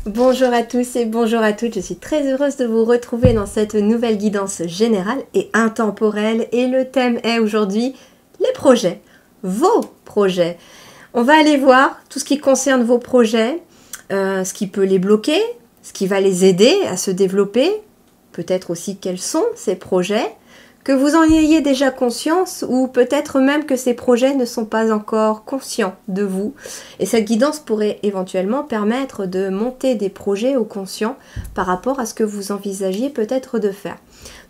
Bonjour à tous et bonjour à toutes, je suis très heureuse de vous retrouver dans cette nouvelle guidance générale et intemporelle et le thème est aujourd'hui les projets, vos projets. On va aller voir tout ce qui concerne vos projets, ce qui peut les bloquer, ce qui va les aider à se développer, peut-être aussi quels sont ces projets, que vous en ayez déjà conscience ou peut-être même que ces projets ne sont pas encore conscients de vous. Et cette guidance pourrait éventuellement permettre de monter des projets au conscient par rapport à ce que vous envisagiez peut-être de faire.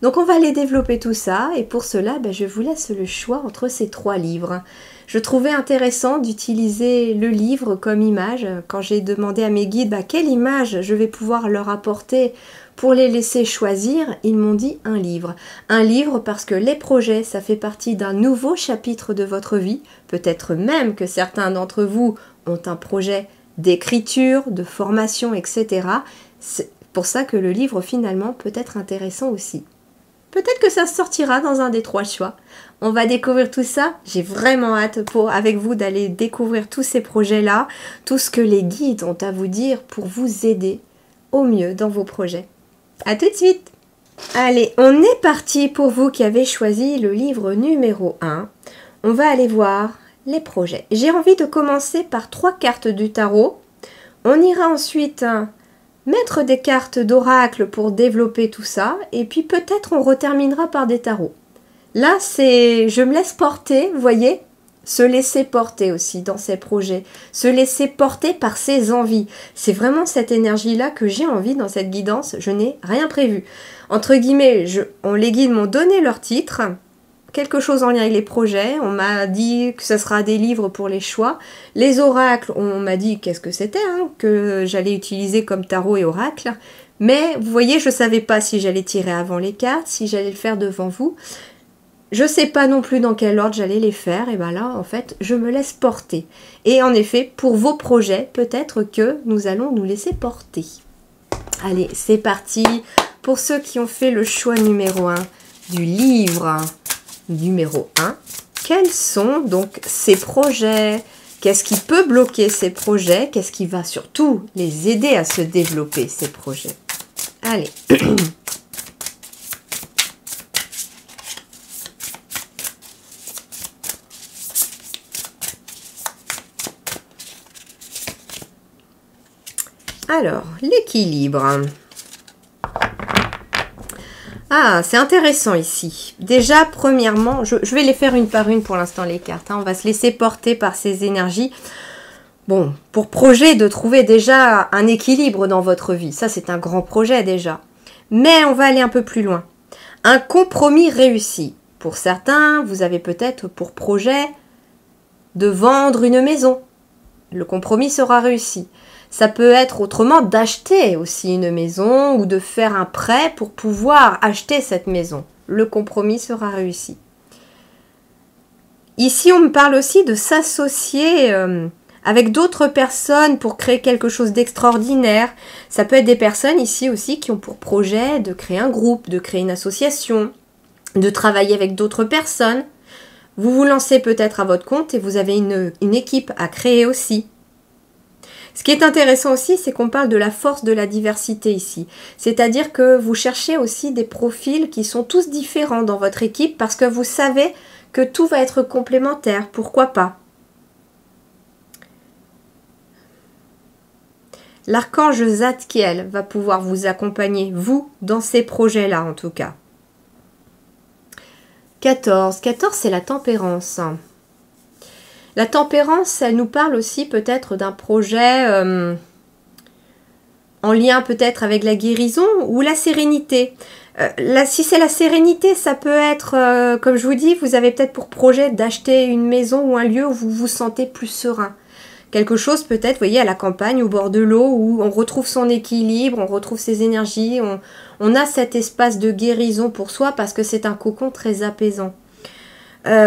Donc on va aller développer tout ça et pour cela, je vous laisse le choix entre ces 3 livres. Je trouvais intéressant d'utiliser le livre comme image. Quand j'ai demandé à mes guides quelle image je vais pouvoir leur apporter pour les laisser choisir, ils m'ont dit un livre. Un livre parce que les projets, ça fait partie d'un nouveau chapitre de votre vie. Peut-être même que certains d'entre vous ont un projet d'écriture, de formation, etc. C'est pour ça que le livre finalement peut être intéressant aussi. Peut-être que ça sortira dans un des 3 choix. On va découvrir tout ça. J'ai vraiment hâte avec vous d'aller découvrir tous ces projets-là, tout ce que les guides ont à vous dire pour vous aider au mieux dans vos projets. À tout de suite! Allez, on est parti pour vous qui avez choisi le livre numéro 1. On va aller voir les projets. J'ai envie de commencer par 3 cartes du tarot. On ira ensuite mettre des cartes d'oracle pour développer tout ça. Et puis peut-être on reterminera par des tarots. Là, je me laisse porter, vous voyez? Se laisser porter aussi dans ces projets, se laisser porter par ses envies. C'est vraiment cette énergie-là que j'ai envie dans cette guidance. Je n'ai rien prévu. Entre guillemets, les guides m'ont donné leur titre, quelque chose en lien avec les projets. On m'a dit que ce sera des livres pour les choix. Les oracles, on m'a dit qu'est-ce que c'était, que j'allais utiliser comme tarot et oracle. Mais vous voyez, je ne savais pas si j'allais tirer avant les cartes, si j'allais le faire devant vous. Je ne sais pas non plus dans quel ordre j'allais les faire, et bien là, en fait, je me laisse porter. Et en effet, pour vos projets, peut-être que nous allons nous laisser porter. Allez, c'est parti pour ceux qui ont fait le choix numéro 1 du livre numéro 1. Quels sont donc ces projets? Qu'est-ce qui peut bloquer ces projets? Qu'est-ce qui va surtout les aider à se développer, ces projets? Allez. Alors, l'équilibre. Ah, c'est intéressant ici. Déjà, premièrement, je vais les faire une par une pour l'instant, les cartes. On va se laisser porter par ces énergies. Bon, pour projet de trouver déjà un équilibre dans votre vie. Ça, c'est un grand projet déjà. Mais on va aller un peu plus loin. Un compromis réussi. Pour certains, vous avez peut-être pour projet de vendre une maison. Le compromis sera réussi. Ça peut être autrement d'acheter aussi une maison ou de faire un prêt pour pouvoir acheter cette maison. Le compromis sera réussi. Ici, on me parle aussi de s'associer avec d'autres personnes pour créer quelque chose d'extraordinaire. Ça peut être des personnes ici aussi qui ont pour projet de créer un groupe, de créer une association, de travailler avec d'autres personnes. Vous vous lancez peut-être à votre compte et vous avez une équipe à créer aussi. Ce qui est intéressant aussi, c'est qu'on parle de la force de la diversité ici. C'est-à-dire que vous cherchez aussi des profils qui sont tous différents dans votre équipe parce que vous savez que tout va être complémentaire. Pourquoi pas? L'archange Zadkiel va pouvoir vous accompagner, vous, dans ces projets-là en tout cas. 14. 14, c'est la tempérance. La tempérance, elle nous parle aussi peut-être d'un projet en lien peut-être avec la guérison ou la sérénité. Si c'est la sérénité, ça peut être, comme je vous dis, vous avez peut-être pour projet d'acheter une maison ou un lieu où vous vous sentez plus serein. Quelque chose peut-être, vous voyez, à la campagne, au bord de l'eau, où on retrouve son équilibre, on retrouve ses énergies, on a cet espace de guérison pour soi parce que c'est un cocon très apaisant.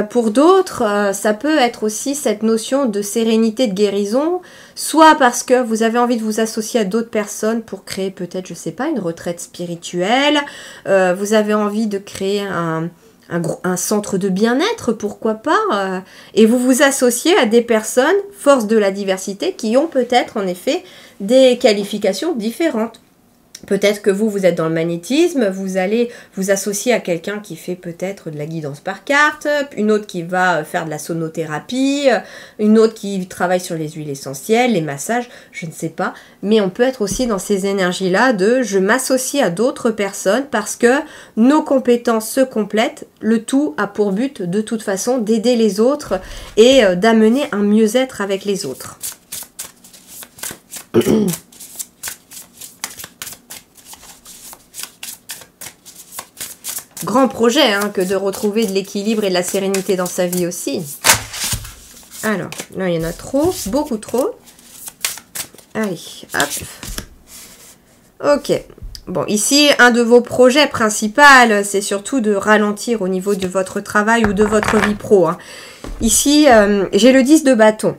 Pour d'autres, ça peut être aussi cette notion de sérénité, de guérison, soit parce que vous avez envie de vous associer à d'autres personnes pour créer peut-être, je sais pas, une retraite spirituelle, vous avez envie de créer un centre de bien-être, pourquoi pas, et vous vous associez à des personnes, force de la diversité, qui ont peut-être en effet des qualifications différentes. Peut-être que vous êtes dans le magnétisme, vous allez vous associer à quelqu'un qui fait peut-être de la guidance par carte, une autre qui va faire de la sonothérapie, une autre qui travaille sur les huiles essentielles, les massages, je ne sais pas. Mais on peut être aussi dans ces énergies-là de je m'associe à d'autres personnes parce que nos compétences se complètent. Le tout a pour but de toute façon d'aider les autres et d'amener un mieux-être avec les autres. Grand projet hein, que de retrouver de l'équilibre et de la sérénité dans sa vie aussi. Alors, là il y en a trop, beaucoup trop. Allez, hop. Ok. Bon, ici, un de vos projets principaux, c'est surtout de ralentir au niveau de votre travail ou de votre vie pro. Hein. Ici, j'ai le 10 de bâton.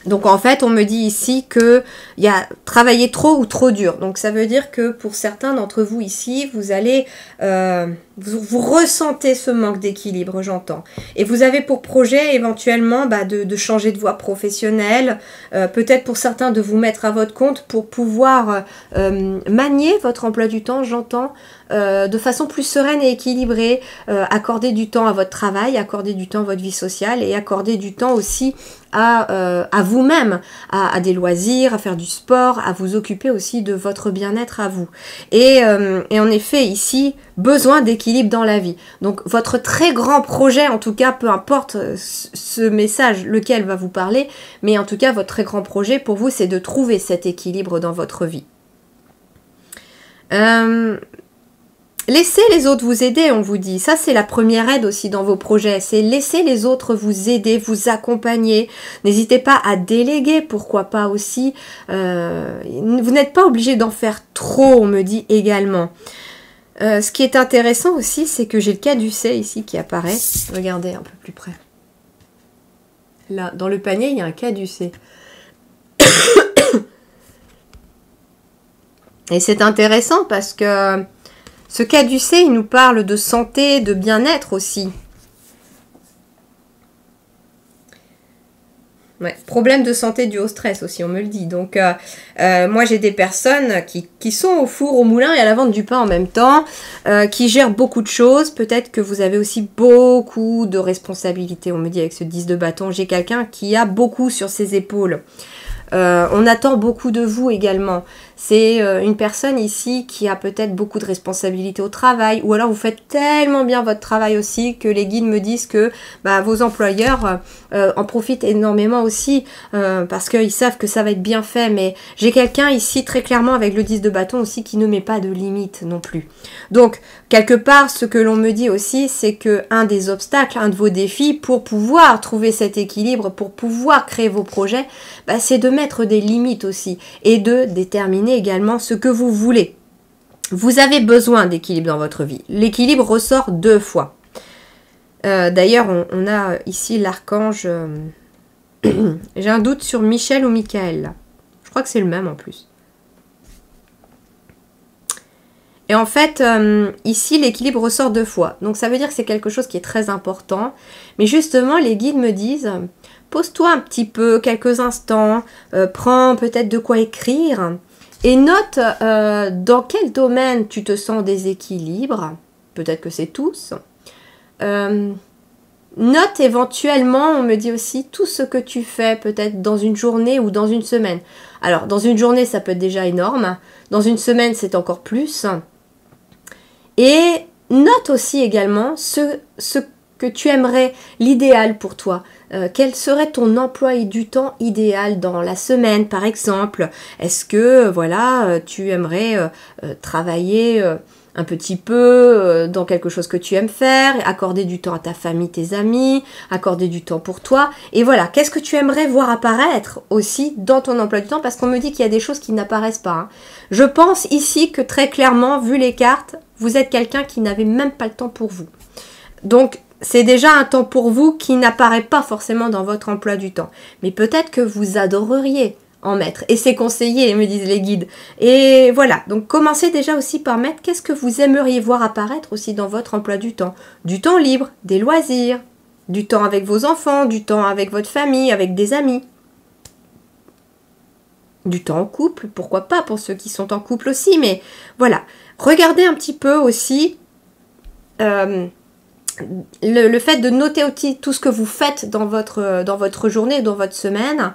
Donc en fait, on me dit ici qu'il y a travailler trop ou trop dur. Donc ça veut dire que pour certains d'entre vous ici, vous allez, vous ressentez ce manque d'équilibre, j'entends. Et vous avez pour projet éventuellement de changer de voie professionnelle, peut-être pour certains de vous mettre à votre compte pour pouvoir manier votre emploi du temps, j'entends, de façon plus sereine et équilibrée, accorder du temps à votre travail, accorder du temps à votre vie sociale et accorder du temps aussi à vous-même, à des loisirs, à faire du sport, à vous occuper aussi de votre bien-être à vous. Et en effet, ici, besoin d'équilibre dans la vie. Donc, votre très grand projet, en tout cas, peu importe ce message, lequel va vous parler, mais en tout cas, votre très grand projet, pour vous, c'est de trouver cet équilibre dans votre vie. Laissez les autres vous aider, on vous dit. Ça, c'est la première aide aussi dans vos projets. C'est laisser les autres vous aider, vous accompagner. N'hésitez pas à déléguer, pourquoi pas aussi. Vous n'êtes pas obligé d'en faire trop, on me dit également. Ce qui est intéressant aussi, c'est que j'ai le caducée ici qui apparaît. Regardez un peu plus près. Là, dans le panier, il y a un caducée. Et c'est intéressant parce que ce caducée, il nous parle de santé, de bien-être aussi. Ouais, problème de santé dû au stress aussi, on me le dit. Donc, moi, j'ai des personnes qui sont au four, au moulin et à la vente du pain en même temps, qui gèrent beaucoup de choses. Peut-être que vous avez aussi beaucoup de responsabilités. On me dit avec ce 10 de bâton, j'ai quelqu'un qui a beaucoup sur ses épaules. On attend beaucoup de vous également. C'est une personne ici qui a peut-être beaucoup de responsabilités au travail, ou alors vous faites tellement bien votre travail aussi que les guides me disent que vos employeurs en profitent énormément aussi parce qu'ils savent que ça va être bien fait. Mais j'ai quelqu'un ici très clairement avec le 10 de bâton aussi qui ne met pas de limite non plus. Donc quelque part ce que l'on me dit aussi, c'est que un des obstacles, un de vos défis pour pouvoir trouver cet équilibre, pour pouvoir créer vos projets, c'est de mettre des limites aussi et de déterminer également ce que vous voulez. Vous avez besoin d'équilibre dans votre vie. L'équilibre ressort 2 fois. D'ailleurs, on a ici l'archange... J'ai un doute sur Michel ou Michael. Là. Je crois que c'est le même en plus. Et en fait, ici, l'équilibre ressort 2 fois. Donc, ça veut dire que c'est quelque chose qui est très important. Mais justement, les guides me disent... Pose-toi un petit peu, quelques instants, prends peut-être de quoi écrire et note dans quel domaine tu te sens déséquilibre. Peut-être que c'est tous. Note éventuellement, on me dit aussi, tout ce que tu fais peut-être dans une journée ou dans une semaine. Alors, dans une journée, ça peut être déjà énorme. Dans une semaine, c'est encore plus. Et note aussi également ce que tu aimerais, l'idéal pour toi. Quel serait ton emploi du temps idéal dans la semaine, par exemple? Est-ce que, voilà, tu aimerais travailler un petit peu dans quelque chose que tu aimes faire, accorder du temps à ta famille, tes amis, accorder du temps pour toi? Et voilà, qu'est-ce que tu aimerais voir apparaître aussi dans ton emploi du temps? Parce qu'on me dit qu'il y a des choses qui n'apparaissent pas. Hein. Je pense ici que très clairement, vu les cartes, vous êtes quelqu'un qui n'avait même pas le temps pour vous. Donc, c'est déjà un temps pour vous qui n'apparaît pas forcément dans votre emploi du temps. Mais peut-être que vous adoreriez en mettre. Et c'est conseillé, me disent les guides. Et voilà, donc commencez déjà aussi par mettre qu'est-ce que vous aimeriez voir apparaître aussi dans votre emploi du temps. Du temps libre, des loisirs, du temps avec vos enfants, du temps avec votre famille, avec des amis. Du temps en couple, pourquoi pas pour ceux qui sont en couple aussi, mais voilà. Regardez un petit peu aussi le fait de noter aussi tout ce que vous faites dans votre journée, dans votre semaine.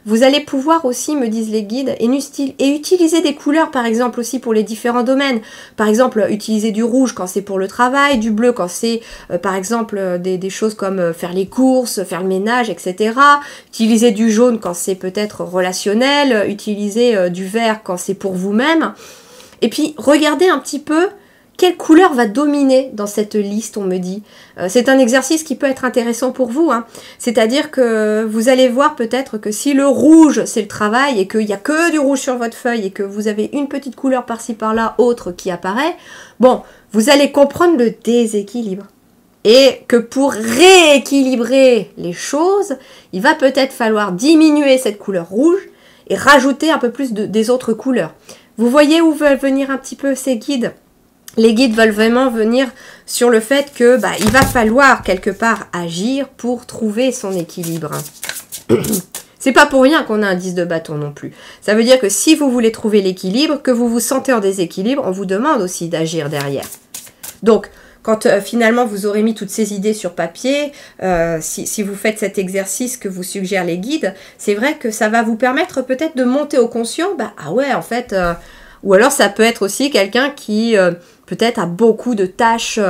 Vous allez pouvoir aussi, me disent les guides, et utiliser des couleurs par exemple aussi pour les différents domaines. Par exemple, utiliser du rouge quand c'est pour le travail, du bleu quand c'est par exemple des choses comme faire les courses, faire le ménage, etc. Utiliser du jaune quand c'est peut-être relationnel, utiliser du vert quand c'est pour vous-même. Et puis, regardez un petit peu quelle couleur va dominer dans cette liste, on me dit. C'est un exercice qui peut être intéressant pour vous. Hein. C'est-à-dire que vous allez voir peut-être que si le rouge, c'est le travail et qu'il n'y a que du rouge sur votre feuille et que vous avez une petite couleur par-ci par-là, autre qui apparaît, bon, vous allez comprendre le déséquilibre. Et que pour rééquilibrer les choses, il va peut-être falloir diminuer cette couleur rouge et rajouter un peu plus des autres couleurs. Vous voyez où veulent venir un petit peu ces guides ? Les guides veulent vraiment venir sur le fait que il va falloir quelque part agir pour trouver son équilibre. C'est pas pour rien qu'on a un 10 de bâton non plus. Ça veut dire que si vous voulez trouver l'équilibre, que vous vous sentez en déséquilibre, on vous demande aussi d'agir derrière. Donc, quand finalement vous aurez mis toutes ces idées sur papier, si vous faites cet exercice que vous suggèrent les guides, c'est vrai que ça va vous permettre peut-être de monter au conscient. Ah ouais, en fait... ou alors ça peut être aussi quelqu'un qui peut-être a beaucoup de tâches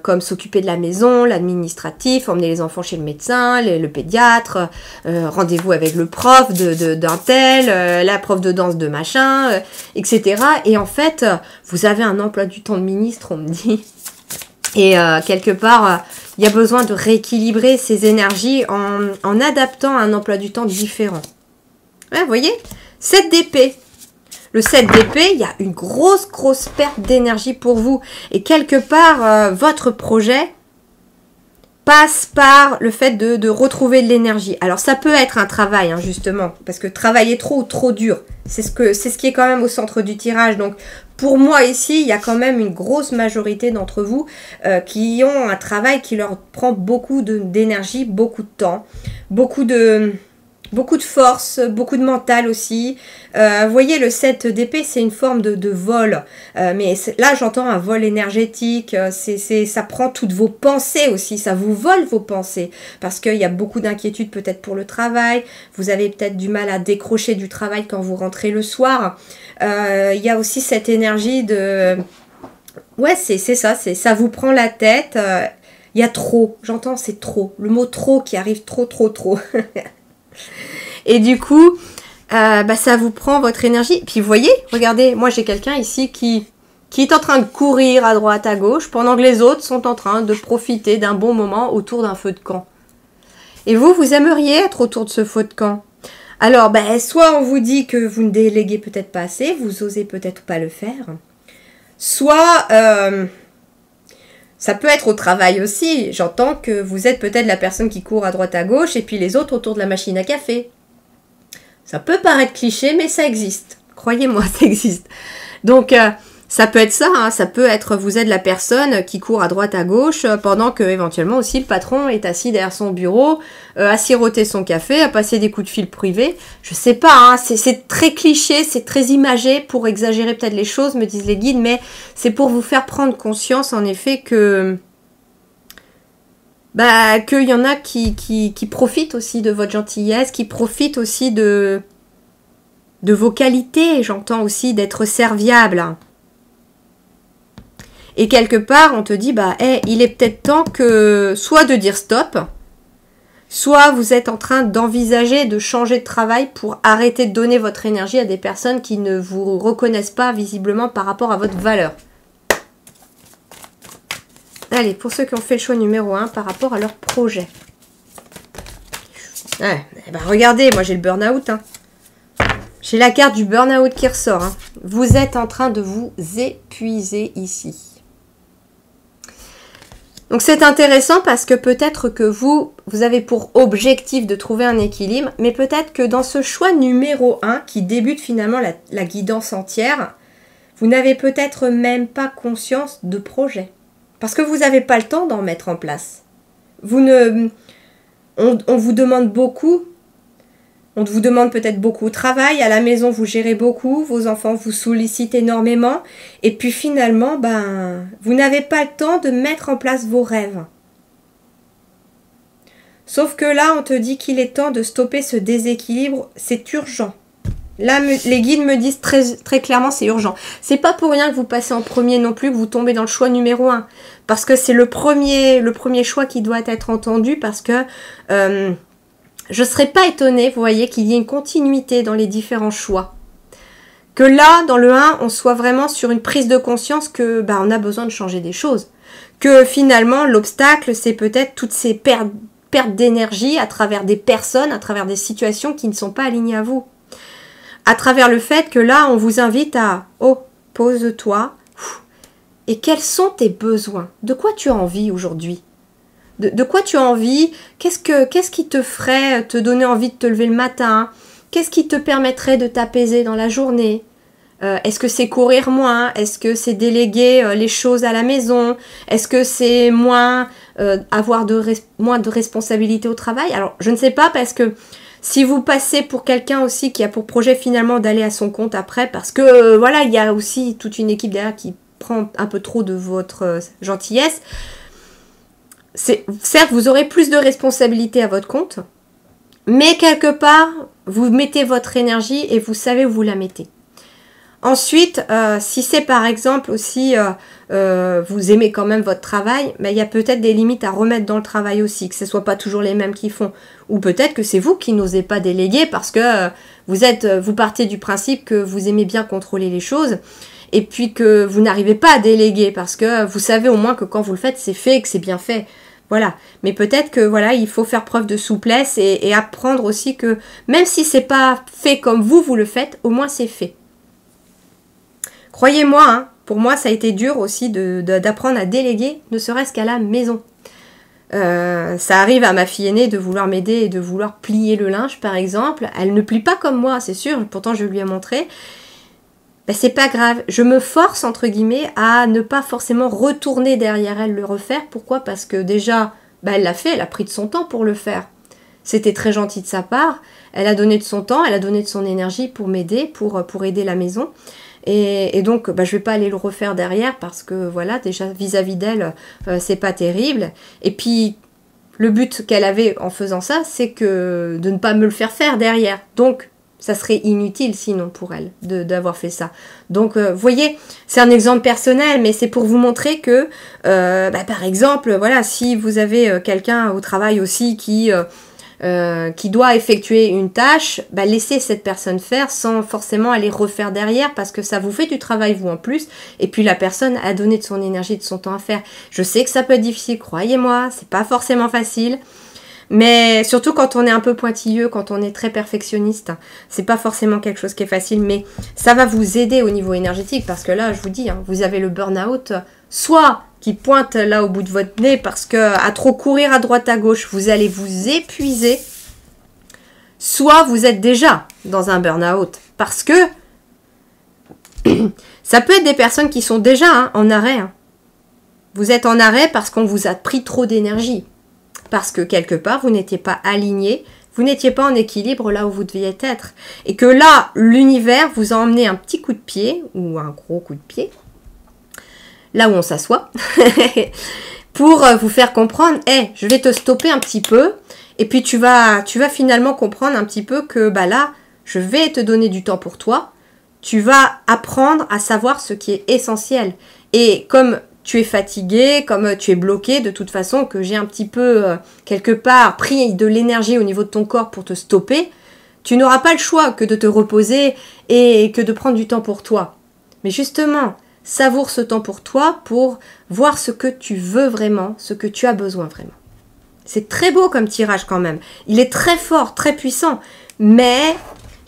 comme s'occuper de la maison, l'administratif, emmener les enfants chez le médecin, le pédiatre, rendez-vous avec le prof d'un tel, la prof de danse de machin, etc. Et en fait, vous avez un emploi du temps de ministre, on me dit. Et quelque part, il y a besoin de rééquilibrer ces énergies en adaptant un emploi du temps différent. Ouais, vous voyez, 7 d'épée. Le 7 d'épée, il y a une grosse perte d'énergie pour vous. Et quelque part, votre projet passe par le fait de retrouver de l'énergie. Alors, ça peut être un travail, hein, justement, parce que travailler trop ou trop dur, c'est ce qui est quand même au centre du tirage. Donc, pour moi, ici, il y a quand même une grosse majorité d'entre vous qui ont un travail qui leur prend beaucoup d'énergie, beaucoup de temps, beaucoup de force, beaucoup de mental aussi. Vous voyez, le 7 d'épée, c'est une forme de vol. Mais là, j'entends un vol énergétique. Ça prend toutes vos pensées aussi. Ça vous vole vos pensées. Parce qu'il y a beaucoup d'inquiétudes peut-être pour le travail. Vous avez peut-être du mal à décrocher du travail quand vous rentrez le soir. Il y a aussi cette énergie de... Ouais, c'est ça. Ça vous prend la tête. Il y a trop. J'entends, c'est trop. Le mot trop qui arrive trop. Et du coup, ça vous prend votre énergie. Puis vous voyez, regardez, moi j'ai quelqu'un ici qui est en train de courir à droite, à gauche, pendant que les autres sont en train de profiter d'un bon moment autour d'un feu de camp. Et vous aimeriez être autour de ce feu de camp. Alors, soit on vous dit que vous ne déléguez peut-être pas assez, vous osez peut-être pas le faire. Soit... ça peut être au travail aussi. J'entends que vous êtes peut-être la personne qui court à droite à gauche et puis les autres autour de la machine à café. Ça peut paraître cliché, mais ça existe. Croyez-moi, ça existe. Donc, ça peut être ça. Hein. Ça peut être, vous êtes la personne qui court à droite à gauche pendant que éventuellement aussi le patron est assis derrière son bureau, à siroter son café, à passer des coups de fil privés. Je sais pas, hein, c'est très cliché, c'est très imagé pour exagérer peut-être les choses, me disent les guides, mais c'est pour vous faire prendre conscience en effet que qu'il y en a qui profitent aussi de votre gentillesse, qui profitent aussi de vos qualités, j'entends aussi d'être serviable. Et quelque part, on te dit, il est peut-être temps que soit de dire stop, soit vous êtes en train d'envisager de changer de travail pour arrêter de donner votre énergie à des personnes qui ne vous reconnaissent pas visiblement par rapport à votre valeur. Allez, pour ceux qui ont fait le choix numéro 1 par rapport à leur projet. Ouais, regardez, moi j'ai le burn-out. Hein. J'ai la carte du burn-out qui ressort. Hein. Vous êtes en train de vous épuiser ici. Donc c'est intéressant parce que peut-être que vous avez pour objectif de trouver un équilibre, mais peut-être que dans ce choix numéro 1, qui débute finalement la guidance entière, vous n'avez peut-être même pas conscience de projet. Parce que vous n'avez pas le temps d'en mettre en place. On vous demande beaucoup. On vous demande peut-être beaucoup de travail. À la maison, vous gérez beaucoup. Vos enfants vous sollicitent énormément. Et puis finalement, vous n'avez pas le temps de mettre en place vos rêves. Sauf que là, on te dit qu'il est temps de stopper ce déséquilibre. C'est urgent. Là, les guides me disent très, très clairement, c'est urgent. C'est pas pour rien que vous passez en premier non plus, que vous tombez dans le choix numéro 1. Parce que c'est le premier choix qui doit être entendu. Parce que je ne serais pas étonnée, vous voyez, qu'il y ait une continuité dans les différents choix. Que là, dans le 1, on soit vraiment sur une prise de conscience que on a besoin de changer des choses. Que finalement, l'obstacle, c'est peut-être toutes ces pertes d'énergie à travers des personnes, à travers des situations qui ne sont pas alignées à vous. À travers le fait que là, on vous invite à « Oh, pose-toi. Et quels sont tes besoins? De quoi tu as envie aujourd'hui ? De quoi tu as envie? Qu'est-ce qui te ferait te donner envie de te lever le matin? Qu'est-ce qui te permettrait de t'apaiser dans la journée? Est-ce que c'est courir moins? Est-ce que c'est déléguer les choses à la maison? Est-ce que c'est avoir moins de responsabilités au travail? Alors, je ne sais pas parce que si vous passez pour quelqu'un aussi qui a pour projet finalement d'aller à son compte après, parce que voilà, il y a aussi toute une équipe derrière qui prend un peu trop de votre gentillesse. Certes, vous aurez plus de responsabilités à votre compte, mais quelque part, vous mettez votre énergie et vous savez où vous la mettez. Ensuite, si c'est par exemple aussi, vous aimez quand même votre travail, il y a peut-être des limites à remettre dans le travail aussi, que ce ne soit pas toujours les mêmes qui font. Ou peut-être que c'est vous qui n'osez pas déléguer parce que vous partez du principe que vous aimez bien contrôler les choses. Et puis que vous n'arrivez pas à déléguer parce que vous savez au moins que quand vous le faites, c'est fait et que c'est bien fait. Voilà. Mais peut-être que voilà, il faut faire preuve de souplesse et apprendre aussi que même si c'est pas fait comme vous le faites, au moins c'est fait. Croyez-moi, hein, pour moi ça a été dur aussi d'apprendre à déléguer, ne serait-ce qu'à la maison. Ça arrive à ma fille aînée de vouloir m'aider et de vouloir plier le linge par exemple. Elle ne plie pas comme moi, c'est sûr, pourtant je lui ai montré. C'est pas grave, je me force entre guillemets à ne pas forcément retourner derrière elle le refaire. Pourquoi? Parce que déjà, elle l'a fait, elle a pris de son temps pour le faire. C'était très gentil de sa part, elle a donné de son temps, elle a donné de son énergie pour m'aider, pour aider la maison. Et donc, je vais pas aller le refaire derrière parce que voilà, déjà vis-à-vis d'elle, c'est pas terrible. Et puis, le but qu'elle avait en faisant ça, c'est que de ne pas me le faire derrière. Donc, ça serait inutile sinon pour elle d'avoir fait ça. Donc, vous voyez, c'est un exemple personnel, mais c'est pour vous montrer que, par exemple, voilà, si vous avez quelqu'un au travail aussi qui doit effectuer une tâche, laissez cette personne faire sans forcément aller refaire derrière parce que ça vous fait du travail vous en plus. Et puis la personne a donné de son énergie, de son temps à faire. Je sais que ça peut être difficile, croyez-moi, c'est pas forcément facile. Mais surtout quand on est un peu pointilleux, quand on est très perfectionniste, c'est pas forcément quelque chose qui est facile, mais ça va vous aider au niveau énergétique parce que là, je vous dis, vous avez le burn-out, soit qui pointe là au bout de votre nez parce que à trop courir à droite à gauche, vous allez vous épuiser, soit vous êtes déjà dans un burn-out parce que ça peut être des personnes qui sont déjà en arrêt. Vous êtes en arrêt parce qu'on vous a pris trop d'énergie. Parce que quelque part, vous n'étiez pas aligné, vous n'étiez pas en équilibre là où vous deviez être. Et que là, l'univers vous a emmené un petit coup de pied, ou un gros coup de pied, là où on s'assoit, pour vous faire comprendre, je vais te stopper un petit peu, et puis tu vas finalement comprendre un petit peu que là, je vais te donner du temps pour toi, tu vas apprendre à savoir ce qui est essentiel. Et comme tu es fatigué, comme tu es bloqué, de toute façon, que j'ai un petit peu, quelque part, pris de l'énergie au niveau de ton corps pour te stopper, tu n'auras pas le choix que de te reposer et que de prendre du temps pour toi. Mais justement, savoure ce temps pour toi pour voir ce que tu veux vraiment, ce que tu as besoin vraiment. C'est très beau comme tirage quand même. Il est très fort, très puissant, mais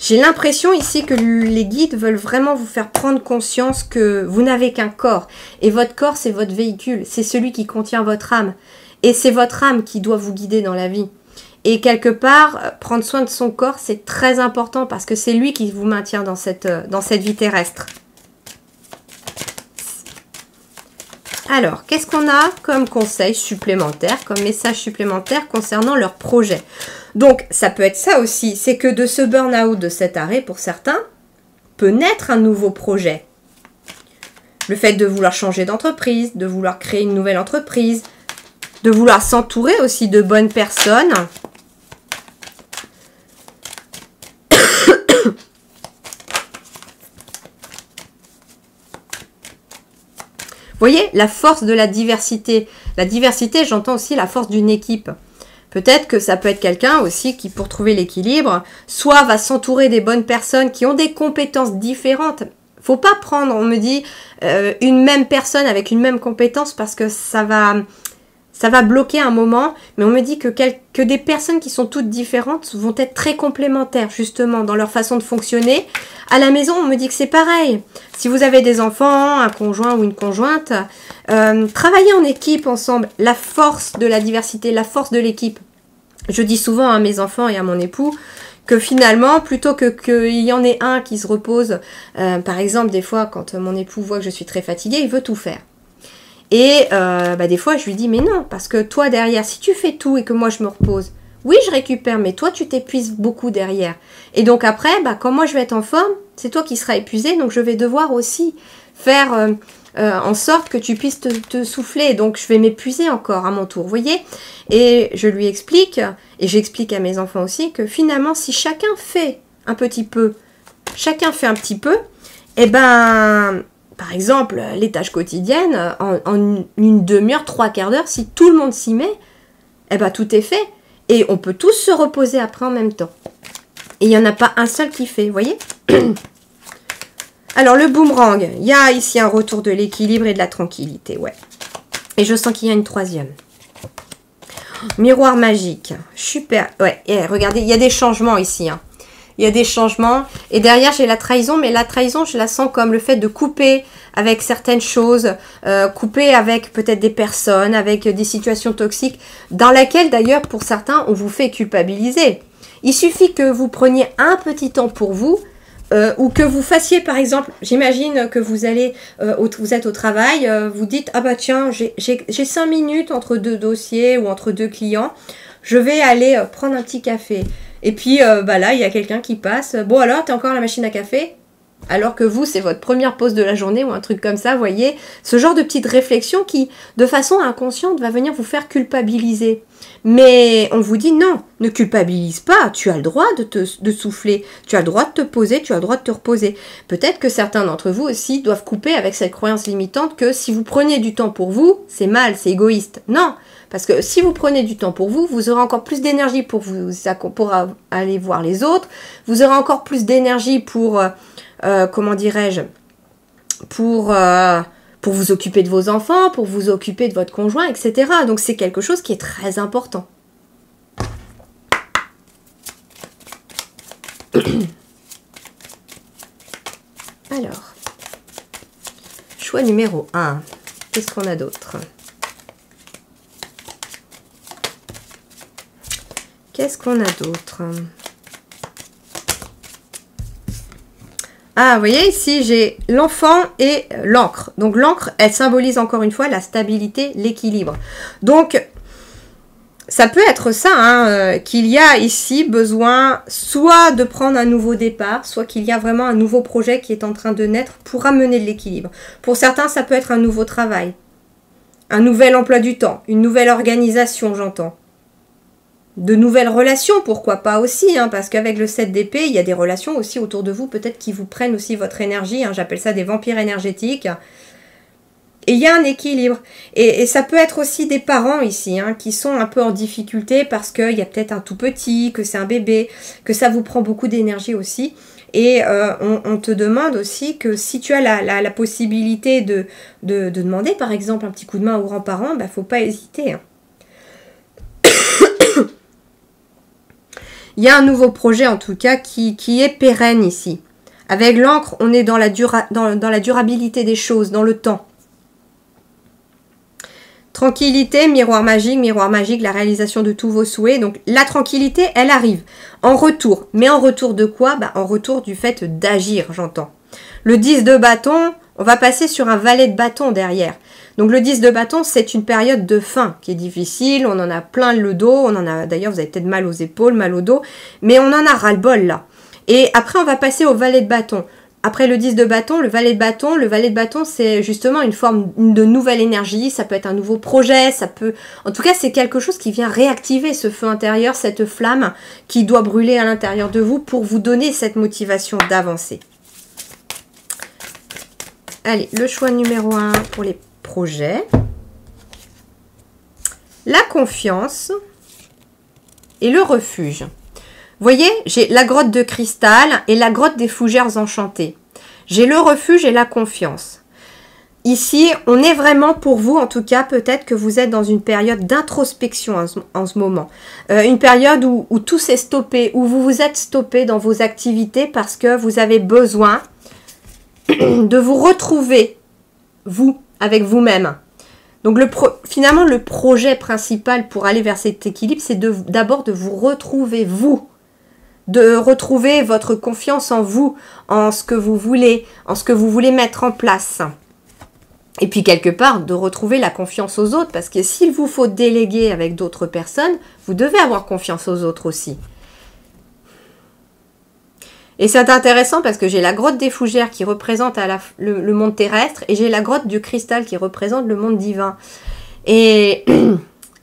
J'ai l'impression ici que les guides veulent vraiment vous faire prendre conscience que vous n'avez qu'un corps. Et votre corps, c'est votre véhicule. C'est celui qui contient votre âme. Et c'est votre âme qui doit vous guider dans la vie. Et quelque part, prendre soin de son corps, c'est très important parce que c'est lui qui vous maintient dans cette vie terrestre. Alors, qu'est-ce qu'on a comme conseil supplémentaire, comme message supplémentaire concernant leur projet? Donc, ça peut être ça aussi, c'est que de ce burn-out, de cet arrêt, pour certains, peut naître un nouveau projet. Le fait de vouloir changer d'entreprise, de vouloir créer une nouvelle entreprise, de vouloir s'entourer aussi de bonnes personnes. Vous voyez, la force de la diversité. La diversité, j'entends aussi la force d'une équipe. Peut-être que ça peut être quelqu'un aussi qui, pour trouver l'équilibre, soit va s'entourer des bonnes personnes qui ont des compétences différentes. Faut pas prendre, on me dit, une même personne avec une même compétence parce que ça va bloquer un moment. Mais on me dit que des personnes qui sont toutes différentes vont être très complémentaires, justement, dans leur façon de fonctionner. À la maison, on me dit que c'est pareil. Si vous avez des enfants, un conjoint ou une conjointe, travaillez en équipe ensemble. La force de la diversité, la force de l'équipe. Je dis souvent à mes enfants et à mon époux que finalement, plutôt qu'il y en ait un qui se repose, par exemple, des fois, quand mon époux voit que je suis très fatiguée, il veut tout faire. Et des fois, je lui dis, mais non, parce que toi, derrière, si tu fais tout et que moi, je me repose, oui, je récupère, mais toi, tu t'épuises beaucoup derrière. Et donc après, quand moi, je vais être en forme, c'est toi qui seras épuisé, donc je vais devoir aussi faire en sorte que tu puisses te souffler. Donc, je vais m'épuiser encore à mon tour, vous voyez? Et je lui explique, et j'explique à mes enfants aussi, que finalement, si chacun fait un petit peu, eh ben... Par exemple, les tâches quotidiennes, en une demi-heure, 3/4 d'heure, si tout le monde s'y met, eh ben tout est fait. Et on peut tous se reposer après en même temps. Et il n'y en a pas un seul qui fait, vous voyez? Alors, le boomerang, il y a ici un retour de l'équilibre et de la tranquillité, ouais. Et je sens qu'il y a une troisième. Miroir magique, super. Ouais, et regardez, il y a des changements ici, hein. Il y a des changements. Et derrière, j'ai la trahison. Mais la trahison, je la sens comme le fait de couper avec certaines choses. Couper avec peut-être des personnes, avec des situations toxiques. Dans laquelle, d'ailleurs, pour certains, on vous fait culpabiliser. Il suffit que vous preniez un petit temps pour vous. Ou que vous fassiez, par exemple, j'imagine que vous allez, vous êtes au travail. Vous dites, ah bah tiens, j'ai 5 minutes entre 2 dossiers ou entre 2 clients. Je vais aller prendre un petit café. Et puis là, il y a quelqu'un qui passe. Bon alors, t'es encore à la machine à café? Alors que vous, c'est votre première pause de la journée ou un truc comme ça, vous voyez? Ce genre de petite réflexion qui, de façon inconsciente, va venir vous faire culpabiliser. Mais on vous dit non, ne culpabilise pas. Tu as le droit de souffler. Tu as le droit de te poser, tu as le droit de te reposer. Peut-être que certains d'entre vous aussi doivent couper avec cette croyance limitante que si vous prenez du temps pour vous, c'est mal, c'est égoïste. Non! Parce que si vous prenez du temps pour vous, vous aurez encore plus d'énergie pour aller voir les autres. Vous aurez encore plus d'énergie pour, comment dirais-je, pour vous occuper de vos enfants, pour vous occuper de votre conjoint, etc. Donc c'est quelque chose qui est très important. Alors, choix numéro 1. Qu'est-ce qu'on a d'autre ? Qu'est-ce qu'on a d'autre? Ah, vous voyez, ici, j'ai l'enfant et l'encre. Donc, l'encre, elle symbolise encore une fois la stabilité, l'équilibre. Donc, ça peut être ça, hein, qu'il y a ici besoin soit de prendre un nouveau départ, soit qu'il y a vraiment un nouveau projet qui est en train de naître pour amener de l'équilibre. Pour certains, ça peut être un nouveau travail, un nouvel emploi du temps, une nouvelle organisation, j'entends. De nouvelles relations, pourquoi pas aussi, hein, parce qu'avec le 7 d'épée, il y a des relations aussi autour de vous, peut-être qui vous prennent aussi votre énergie, hein, j'appelle ça des vampires énergétiques. Et il y a un équilibre. Et ça peut être aussi des parents ici, hein, qui sont un peu en difficulté parce qu'il y a peut-être un tout petit, que c'est un bébé, que ça vous prend beaucoup d'énergie aussi. Et on te demande aussi que si tu as la possibilité de demander, par exemple, un petit coup de main aux grands-parents, faut pas hésiter, hein. Il y a un nouveau projet en tout cas qui est pérenne ici. Avec l'encre, on est dans la durabilité des choses, dans le temps. Tranquillité, miroir magique, la réalisation de tous vos souhaits. Donc la tranquillité, elle arrive en retour. Mais en retour de quoi? En retour du fait d'agir, j'entends. Le 10 de bâton, on va passer sur un valet de bâton derrière. Donc le 10 de bâton, c'est une période de fin qui est difficile. On en a plein le dos. On en a, d'ailleurs, vous avez peut-être mal aux épaules, mal au dos. Mais on en a ras-le-bol là. Et après, on va passer au valet de bâton. Après le 10 de bâton, le valet de bâton, c'est justement une forme de nouvelle énergie. Ça peut être un nouveau projet, ça peut... En tout cas, c'est quelque chose qui vient réactiver ce feu intérieur, cette flamme qui doit brûler à l'intérieur de vous pour vous donner cette motivation d'avancer. Allez, le choix numéro 1 pour les projets. La confiance et le refuge. Vous voyez, j'ai la grotte de cristal et la grotte des fougères enchantées. J'ai le refuge et la confiance. Ici, on est vraiment pour vous, en tout cas, peut-être que vous êtes dans une période d'introspection en ce moment. Une période où tout s'est stoppé, où vous vous êtes stoppé dans vos activités parce que vous avez besoin de vous retrouver, vous, avec vous-même. Donc finalement, le projet principal pour aller vers cet équilibre, c'est d'abord de vous retrouver, vous. De retrouver votre confiance en vous, en ce que vous voulez mettre en place. Et puis quelque part, de retrouver la confiance aux autres, parce que s'il vous faut déléguer avec d'autres personnes, vous devez avoir confiance aux autres aussi. Et c'est intéressant parce que j'ai la grotte des fougères qui représente le monde terrestre et j'ai la grotte du cristal qui représente le monde divin. Et...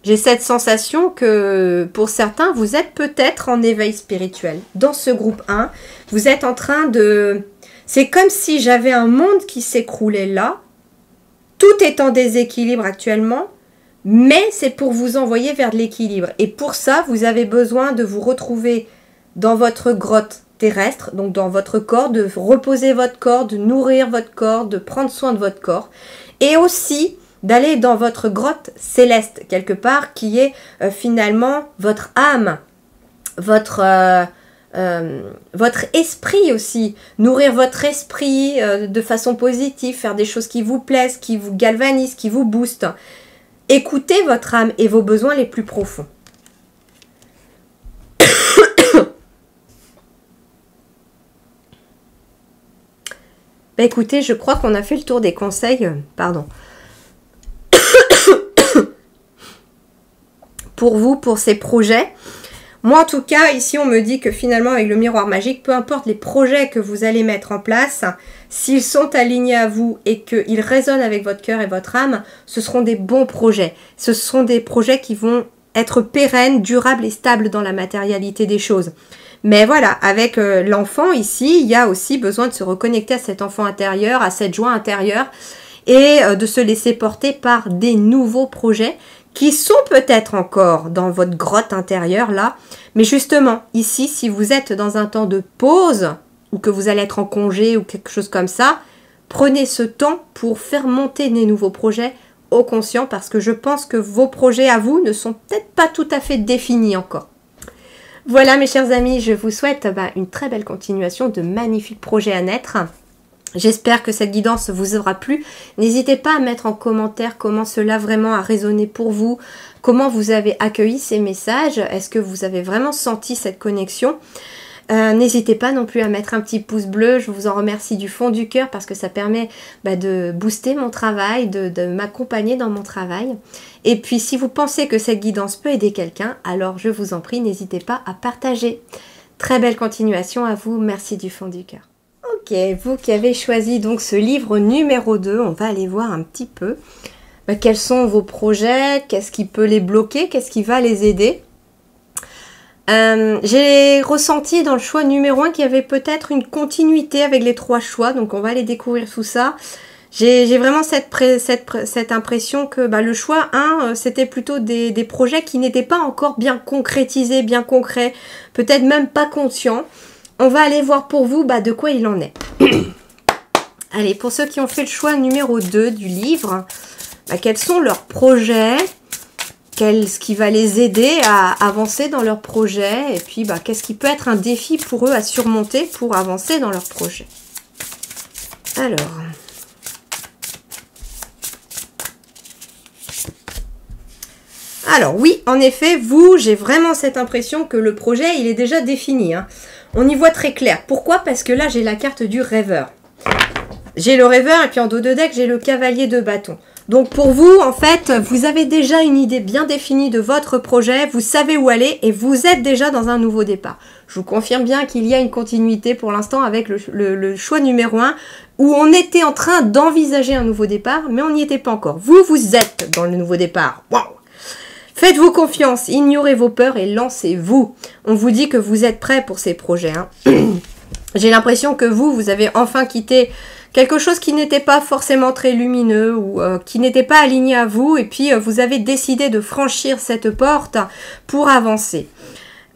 j'ai cette sensation que pour certains, vous êtes peut-être en éveil spirituel. Dans ce groupe 1, vous êtes en train de... C'est comme si j'avais un monde qui s'écroulait là. Tout est en déséquilibre actuellement, mais c'est pour vous envoyer vers de l'équilibre. Et pour ça, vous avez besoin de vous retrouver dans votre grotte terrestre, donc dans votre corps, de reposer votre corps, de nourrir votre corps, de prendre soin de votre corps. Et aussi... d'aller dans votre grotte céleste, quelque part, qui est finalement votre âme, votre esprit aussi. Nourrir votre esprit de façon positive, faire des choses qui vous plaisent, qui vous galvanisent, qui vous boostent. Écoutez votre âme et vos besoins les plus profonds. Écoutez, je crois qu'on a fait le tour des conseils. Pardon. Pour vous, pour ces projets. Moi, en tout cas, ici, on me dit que finalement, avec le miroir magique, peu importe les projets que vous allez mettre en place, s'ils sont alignés à vous et qu'ils résonnent avec votre cœur et votre âme, ce seront des bons projets. Ce sont des projets qui vont être pérennes, durables et stables dans la matérialité des choses. Mais voilà, avec l'enfant ici, il y a aussi besoin de se reconnecter à cet enfant intérieur, à cette joie intérieure et de se laisser porter par des nouveaux projets qui sont peut-être encore dans votre grotte intérieure là, mais justement, ici, si vous êtes dans un temps de pause, ou que vous allez être en congé ou quelque chose comme ça, prenez ce temps pour faire monter des nouveaux projets au conscient, parce que je pense que vos projets à vous ne sont peut-être pas tout à fait définis encore. Voilà mes chers amis, je vous souhaite une très belle continuation de magnifiques projets à naître. J'espère que cette guidance vous aura plu. N'hésitez pas à mettre en commentaire comment cela vraiment a résonné pour vous, comment vous avez accueilli ces messages, est-ce que vous avez vraiment senti cette connexion. N'hésitez pas non plus à mettre un petit pouce bleu, je vous en remercie du fond du cœur parce que ça permet de booster mon travail, de m'accompagner dans mon travail. Et puis si vous pensez que cette guidance peut aider quelqu'un, alors je vous en prie, n'hésitez pas à partager. Très belle continuation à vous, merci du fond du cœur. Ok, vous qui avez choisi donc ce livre numéro 2, on va aller voir un petit peu quels sont vos projets, qu'est-ce qui peut les bloquer, qu'est-ce qui va les aider. J'ai ressenti dans le choix numéro 1 qu'il y avait peut-être une continuité avec les 3 choix, donc on va aller découvrir tout ça. J'ai vraiment cette impression que le choix 1, c'était plutôt des projets qui n'étaient pas encore bien concrétisés, bien concrets, peut-être même pas conscients. On va aller voir pour vous de quoi il en est. Allez, pour ceux qui ont fait le choix numéro 2 du livre, quels sont leurs projets? ce qui va les aider à avancer dans leur projet et puis qu'est-ce qui peut être un défi pour eux à surmonter pour avancer dans leur projet. Alors oui, en effet, vous, j'ai vraiment cette impression que le projet, il est déjà défini. Hein. On y voit très clair. Pourquoi? Parce que là, j'ai la carte du rêveur. J'ai le rêveur et puis en dos de deck, j'ai le cavalier de bâton. Donc pour vous, en fait, vous avez déjà une idée bien définie de votre projet, vous savez où aller et vous êtes déjà dans un nouveau départ. Je vous confirme bien qu'il y a une continuité pour l'instant avec le choix numéro 1 où on était en train d'envisager un nouveau départ, mais on n'y était pas encore. Vous, vous êtes dans le nouveau départ. Waouh! Faites-vous confiance, ignorez vos peurs et lancez-vous. On vous dit que vous êtes prêts pour ces projets. Hein. J'ai l'impression que vous avez enfin quitté quelque chose qui n'était pas forcément très lumineux ou qui n'était pas aligné à vous. Et puis, vous avez décidé de franchir cette porte pour avancer.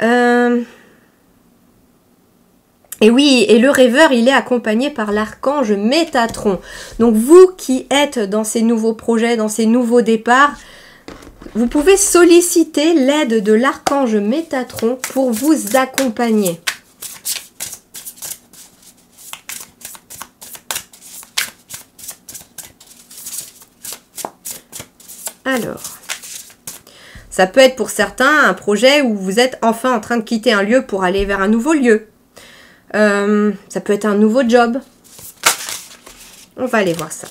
Et oui, et le rêveur, il est accompagné par l'archange Métatron. Donc, vous qui êtes dans ces nouveaux projets, dans ces nouveaux départs, vous pouvez solliciter l'aide de l'archange Métatron pour vous accompagner. Alors, ça peut être pour certains un projet où vous êtes enfin en train de quitter un lieu pour aller vers un nouveau lieu. Ça peut être un nouveau job. On va aller voir ça.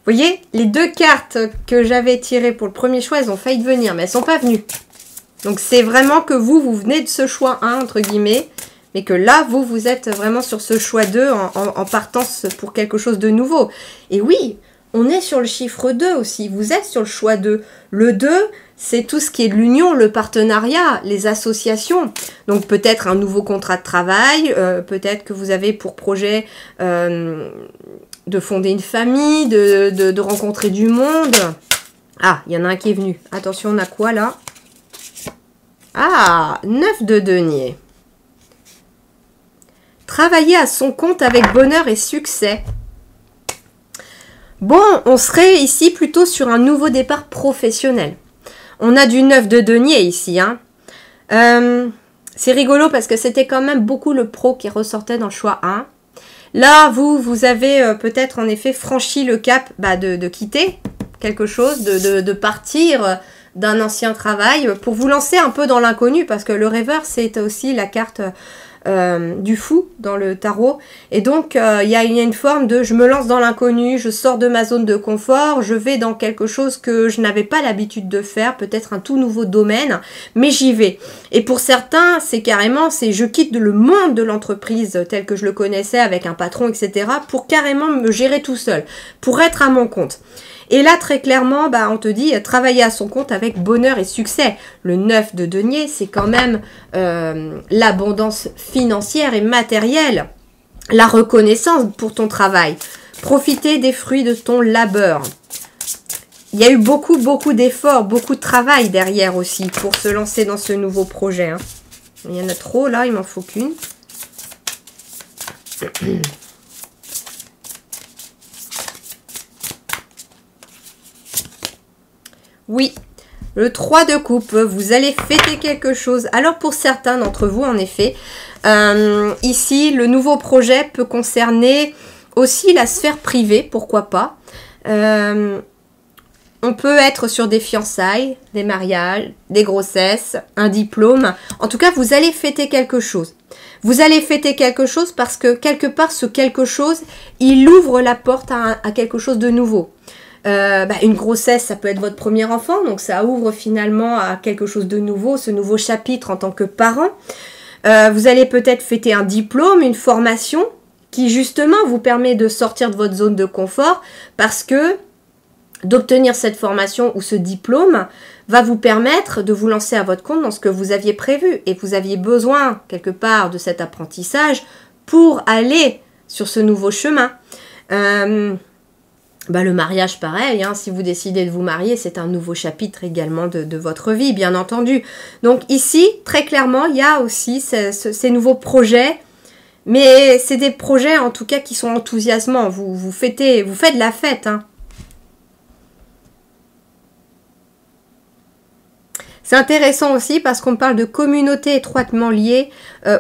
Vous voyez, les deux cartes que j'avais tirées pour le premier choix, elles ont failli venir, mais elles ne sont pas venues. Donc, c'est vraiment que vous venez de ce choix 1, entre guillemets, mais que là, vous êtes vraiment sur ce choix 2 en partance pour quelque chose de nouveau. Et oui, on est sur le chiffre 2 aussi. Vous êtes sur le choix 2. Le 2, c'est tout ce qui est de l'union, le partenariat, les associations. Donc, peut-être un nouveau contrat de travail, peut-être que vous avez pour projet de fonder une famille, de rencontrer du monde. Ah, il y en a un qui est venu. Attention, on a quoi là? Ah, 9 de denier. Travailler à son compte avec bonheur et succès. Bon, on serait ici plutôt sur un nouveau départ professionnel. On a du 9 de denier ici. Hein. C'est rigolo parce que c'était quand même beaucoup le pro qui ressortait dans le choix 1. Là, vous avez peut-être en effet franchi le cap de quitter quelque chose, de partir d'un ancien travail pour vous lancer un peu dans l'inconnu parce que le rêveur, c'est aussi la carte du fou dans le tarot. Et donc, il y a une forme de je me lance dans l'inconnu, je sors de ma zone de confort, je vais dans quelque chose que je n'avais pas l'habitude de faire, peut-être un tout nouveau domaine, mais j'y vais. Et pour certains, c'est carrément, je quitte le monde de l'entreprise tel que je le connaissais avec un patron, etc. pour carrément me gérer tout seul, pour être à mon compte. Et là, très clairement, on te dit travailler à son compte avec bonheur et succès. Le 9 de denier, c'est quand même l'abondance financière et matérielle. La reconnaissance pour ton travail. Profiter des fruits de ton labeur. Il y a eu beaucoup d'efforts, beaucoup de travail derrière aussi pour se lancer dans ce nouveau projet. Hein. Il y en a trop là, il m'en faut qu'une. Oui, le 3 de coupe, vous allez fêter quelque chose. Alors pour certains d'entre vous, en effet, ici, le nouveau projet peut concerner aussi la sphère privée, pourquoi pas. On peut être sur des fiançailles, des mariages, des grossesses, un diplôme. En tout cas, vous allez fêter quelque chose. Vous allez fêter quelque chose parce que quelque part, ce quelque chose, il ouvre la porte à quelque chose de nouveau. Une grossesse, ça peut être votre premier enfant, donc ça ouvre finalement à quelque chose de nouveau, ce nouveau chapitre en tant que parent. Vous allez peut-être fêter un diplôme, une formation qui justement vous permet de sortir de votre zone de confort parce que d'obtenir cette formation ou ce diplôme va vous permettre de vous lancer à votre compte dans ce que vous aviez prévu et vous aviez besoin quelque part de cet apprentissage pour aller sur ce nouveau chemin. Le mariage, pareil, hein, si vous décidez de vous marier, c'est un nouveau chapitre également de votre vie, bien entendu. Donc ici, très clairement, il y a aussi ces nouveaux projets, mais c'est des projets en tout cas qui sont enthousiasmants. Vous faites la fête. Hein. C'est intéressant aussi parce qu'on parle de communautés étroitement liées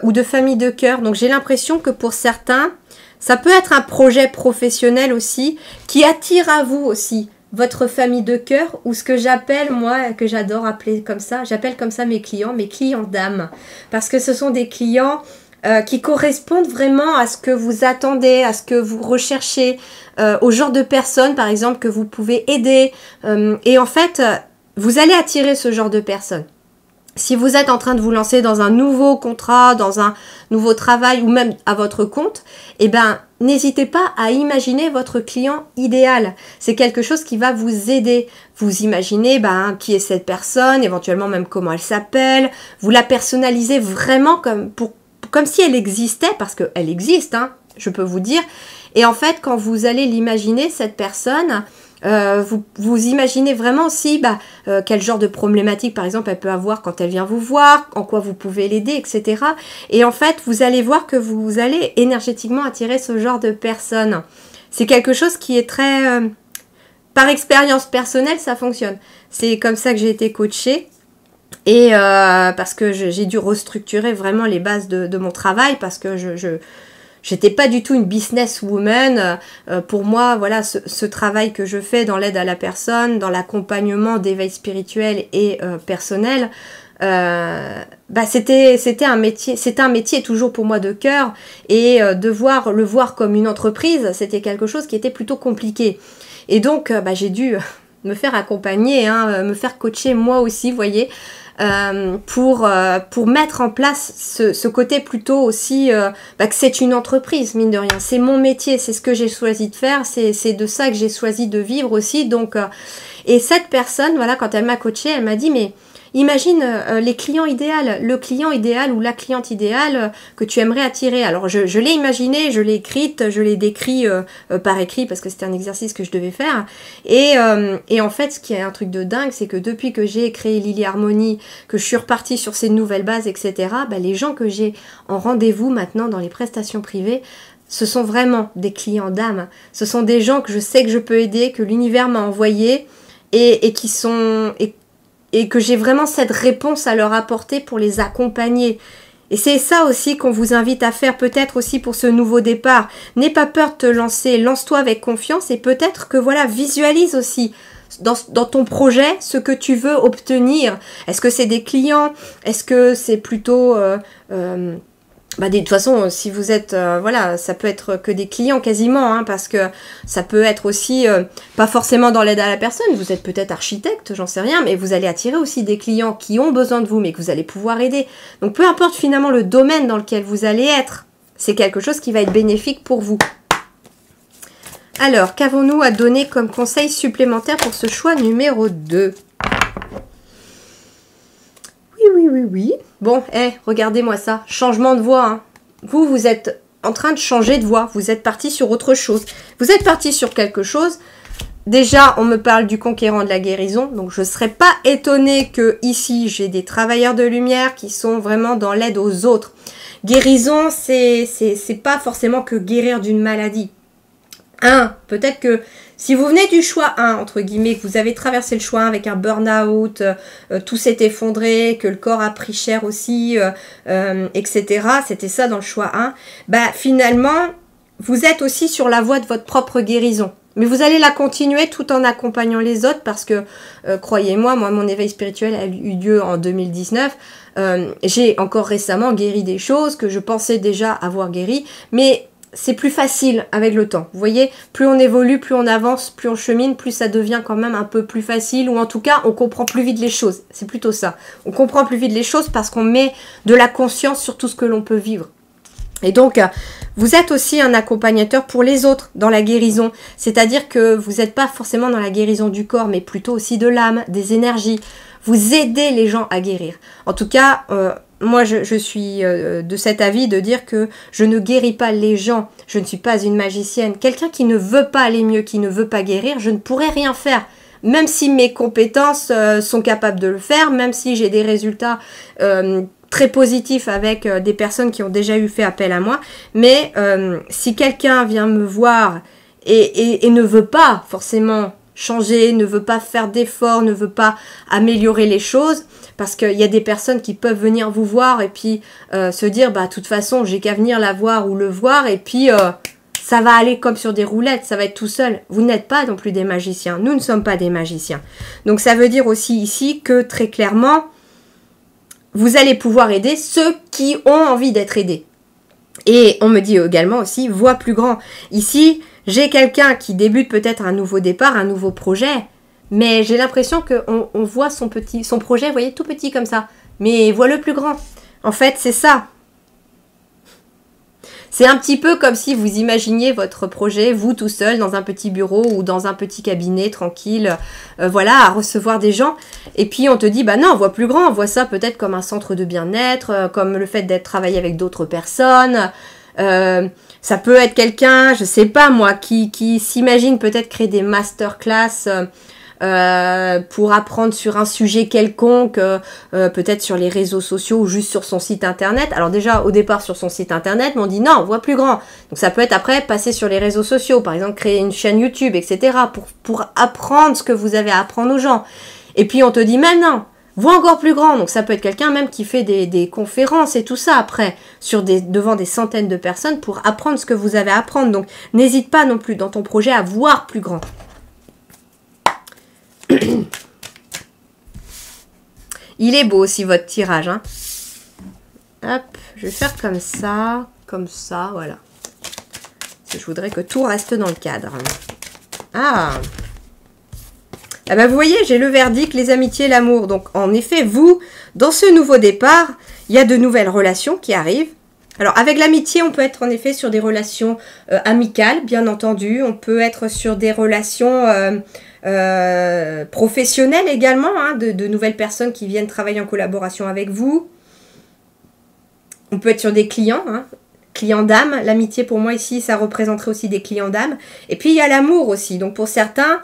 ou de famille de cœur. Donc j'ai l'impression que pour certains, ça peut être un projet professionnel aussi qui attire à vous aussi votre famille de cœur ou ce que j'appelle, moi, que j'adore appeler comme ça, j'appelle comme ça mes clients d'âme. Parce que ce sont des clients qui correspondent vraiment à ce que vous attendez, à ce que vous recherchez, au genre de personnes, par exemple, que vous pouvez aider. Et en fait, vous allez attirer ce genre de personnes. Si vous êtes en train de vous lancer dans un nouveau contrat, dans un nouveau travail ou même à votre compte, eh ben, n'hésitez pas à imaginer votre client idéal. C'est quelque chose qui va vous aider. Vous imaginez qui est cette personne, éventuellement même comment elle s'appelle. Vous la personnalisez vraiment comme si elle existait, parce qu'elle existe, hein, je peux vous dire. Et en fait, quand vous allez l'imaginer, cette personne, vous imaginez vraiment aussi quel genre de problématique, par exemple, elle peut avoir quand elle vient vous voir, en quoi vous pouvez l'aider, etc. Et en fait, vous allez voir que vous allez énergétiquement attirer ce genre de personnes. C'est quelque chose qui est très... par expérience personnelle, ça fonctionne. C'est comme ça que j'ai été coachée. Et parce que j'ai dû restructurer vraiment les bases de mon travail, parce que j'étais pas du tout une businesswoman. Pour moi, voilà, ce travail que je fais dans l'aide à la personne, dans l'accompagnement d'éveil spirituel et personnel, c'était un métier toujours pour moi de cœur, et le voir comme une entreprise, c'était quelque chose qui était plutôt compliqué. Et donc, j'ai dû me faire accompagner, me faire coacher moi aussi, vous voyez, pour mettre en place ce côté plutôt aussi que c'est une entreprise, mine de rien. C'est mon métier, c'est ce que j'ai choisi de faire, c'est de ça que j'ai choisi de vivre aussi. Donc, et cette personne, voilà, quand elle m'a coachée, elle m'a dit, mais imagine les clients idéaux, le client idéal ou la cliente idéale que tu aimerais attirer. Alors je l'ai imaginé, je l'ai écrite, je l'ai décrit par écrit parce que c'était un exercice que je devais faire. Et en fait, ce qui est un truc de dingue, c'est que depuis que j'ai créé Lily Harmonie, que je suis repartie sur ces nouvelles bases, etc., les gens que j'ai en rendez-vous maintenant dans les prestations privées, ce sont vraiment des clients d'âme. Ce sont des gens que je sais que je peux aider, que l'univers m'a envoyé et qui sont... et que j'ai vraiment cette réponse à leur apporter pour les accompagner. Et c'est ça aussi qu'on vous invite à faire, peut-être aussi pour ce nouveau départ. N'aie pas peur de te lancer, lance-toi avec confiance, et peut-être que voilà, visualise aussi dans ton projet ce que tu veux obtenir. Est-ce que c'est des clients? Est-ce que c'est plutôt... de toute façon, si vous êtes, voilà, ça peut être que des clients quasiment, parce que ça peut être aussi, pas forcément dans l'aide à la personne, vous êtes peut-être architecte, j'en sais rien, mais vous allez attirer aussi des clients qui ont besoin de vous, mais que vous allez pouvoir aider. Donc peu importe finalement le domaine dans lequel vous allez être, c'est quelque chose qui va être bénéfique pour vous. Alors, qu'avons-nous à donner comme conseil supplémentaire pour ce choix numéro 2 ? Oui. Bon, regardez-moi ça. Changement de voix. Vous êtes en train de changer de voix. Vous êtes parti sur autre chose. Vous êtes parti sur quelque chose. Déjà, on me parle du conquérant de la guérison. Donc, je ne serais pas étonnée que ici, j'ai des travailleurs de lumière qui sont vraiment dans l'aide aux autres. Guérison, c'est pas forcément que guérir d'une maladie. Peut-être que si vous venez du choix 1, entre guillemets, que vous avez traversé le choix 1 avec un burn-out, tout s'est effondré, que le corps a pris cher aussi, etc. C'était ça dans le choix 1. Finalement, vous êtes aussi sur la voie de votre propre guérison. Mais vous allez la continuer tout en accompagnant les autres parce que, croyez-moi, mon éveil spirituel a eu lieu en 2019. J'ai encore récemment guéri des choses que je pensais déjà avoir guéries, mais... c'est plus facile avec le temps. Vous voyez, plus on évolue, plus on avance, plus on chemine, plus ça devient quand même un peu plus facile, ou en tout cas, on comprend plus vite les choses. C'est plutôt ça. On comprend plus vite les choses parce qu'on met de la conscience sur tout ce que l'on peut vivre. Et donc, vous êtes aussi un accompagnateur pour les autres dans la guérison. C'est-à-dire que vous n'êtes pas forcément dans la guérison du corps, mais plutôt aussi de l'âme, des énergies. Vous aidez les gens à guérir. En tout cas... moi, je suis de cet avis de dire que je ne guéris pas les gens. Je ne suis pas une magicienne. Quelqu'un qui ne veut pas aller mieux, qui ne veut pas guérir, je ne pourrais rien faire. Même si mes compétences sont capables de le faire, même si j'ai des résultats très positifs avec des personnes qui ont déjà fait appel à moi. Mais si quelqu'un vient me voir et ne veut pas forcément changer, ne veut pas faire d'efforts, ne veut pas améliorer les choses, parce qu'il y a des personnes qui peuvent venir vous voir et puis se dire, bah de toute façon, j'ai qu'à venir la voir ou le voir, et puis ça va aller comme sur des roulettes, ça va être tout seul. Vous n'êtes pas non plus des magiciens, nous ne sommes pas des magiciens. Donc ça veut dire aussi ici que très clairement, vous allez pouvoir aider ceux qui ont envie d'être aidés. Et on me dit également aussi, voix plus grand. Ici, j'ai quelqu'un qui débute peut-être un nouveau départ, un nouveau projet, mais j'ai l'impression qu'on voit son projet, vous voyez, tout petit comme ça. Mais voit le plus grand. En fait, c'est ça. C'est un petit peu comme si vous imaginiez votre projet, vous tout seul, dans un petit bureau ou dans un petit cabinet tranquille, voilà, à recevoir des gens. Et puis on te dit, bah non, on voit plus grand, on voit ça peut-être comme un centre de bien-être, comme le fait d'être travaillé avec d'autres personnes. Ça peut être quelqu'un, je sais pas moi, qui s'imagine peut-être créer des masterclass pour apprendre sur un sujet quelconque, peut-être sur les réseaux sociaux ou juste sur son site internet. Alors déjà au départ sur son site internet, mais on dit non, on voit plus grand. Donc ça peut être après passer sur les réseaux sociaux, par exemple créer une chaîne YouTube, etc. pour apprendre ce que vous avez à apprendre aux gens. Et puis on te dit maintenant, voit encore plus grand. Donc ça peut être quelqu'un même qui fait des conférences et tout ça après, devant des centaines de personnes pour apprendre ce que vous avez à apprendre. Donc n'hésite pas non plus dans ton projet à voir plus grand. Il est beau aussi votre tirage, hein. Hop, je vais faire comme ça, voilà. Parce que je voudrais que tout reste dans le cadre. Ah, ah ben vous voyez, j'ai le verdict, les amitiés, l'amour. Donc en effet, vous, dans ce nouveau départ, il y a de nouvelles relations qui arrivent. Alors avec l'amitié, on peut être en effet sur des relations amicales, bien entendu. On peut être sur des relations professionnelles également, hein, de nouvelles personnes qui viennent travailler en collaboration avec vous. On peut être sur des clients, hein, clients d'âme. L'amitié pour moi ici, ça représenterait aussi des clients d'âme. Et puis il y a l'amour aussi. Donc pour certains,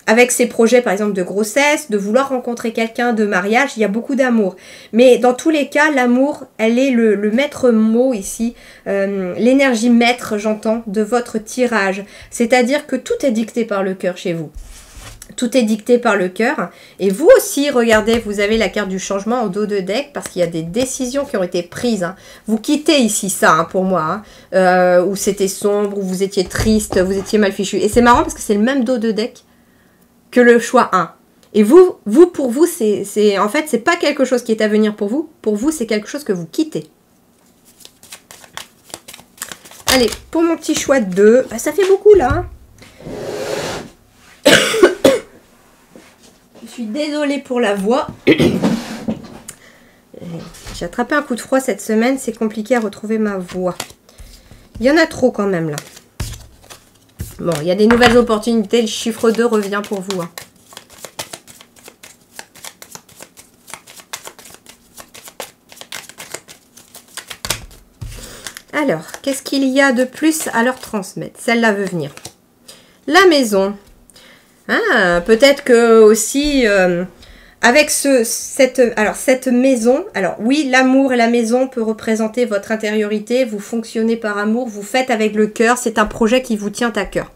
avec ces projets par exemple de grossesse, de vouloir rencontrer quelqu'un, de mariage, il y a beaucoup d'amour. Mais dans tous les cas, l'amour, elle est le maître mot ici, l'énergie maître, j'entends, de votre tirage. C'est-à-dire que tout est dicté par le cœur chez vous. Tout est dicté par le cœur. Et vous aussi, regardez, vous avez la carte du changement en dos de deck parce qu'il y a des décisions qui ont été prises. Hein. Vous quittez ici ça, hein, pour moi, hein, où c'était sombre, où vous étiez triste, vous étiez mal fichu. Et c'est marrant parce que c'est le même dos de deck que le choix 1. Et vous pour vous, en fait, c'est pas quelque chose qui est à venir pour vous. Pour vous, c'est quelque chose que vous quittez. Allez, pour mon petit choix de 2, bah, ça fait beaucoup là. Hein. Je suis désolée pour la voix. J'ai attrapé un coup de froid cette semaine. C'est compliqué à retrouver ma voix. Il y en a trop quand même là. Bon, il y a des nouvelles opportunités. Le chiffre 2 revient pour vous. Hein. Alors, qu'est-ce qu'il y a de plus à leur transmettre? Celle-là veut venir. La maison. Ah, peut-être que aussi, avec cette maison, alors oui, l'amour et la maison peut représenter votre intériorité, vous fonctionnez par amour, vous faites avec le cœur, c'est un projet qui vous tient à cœur.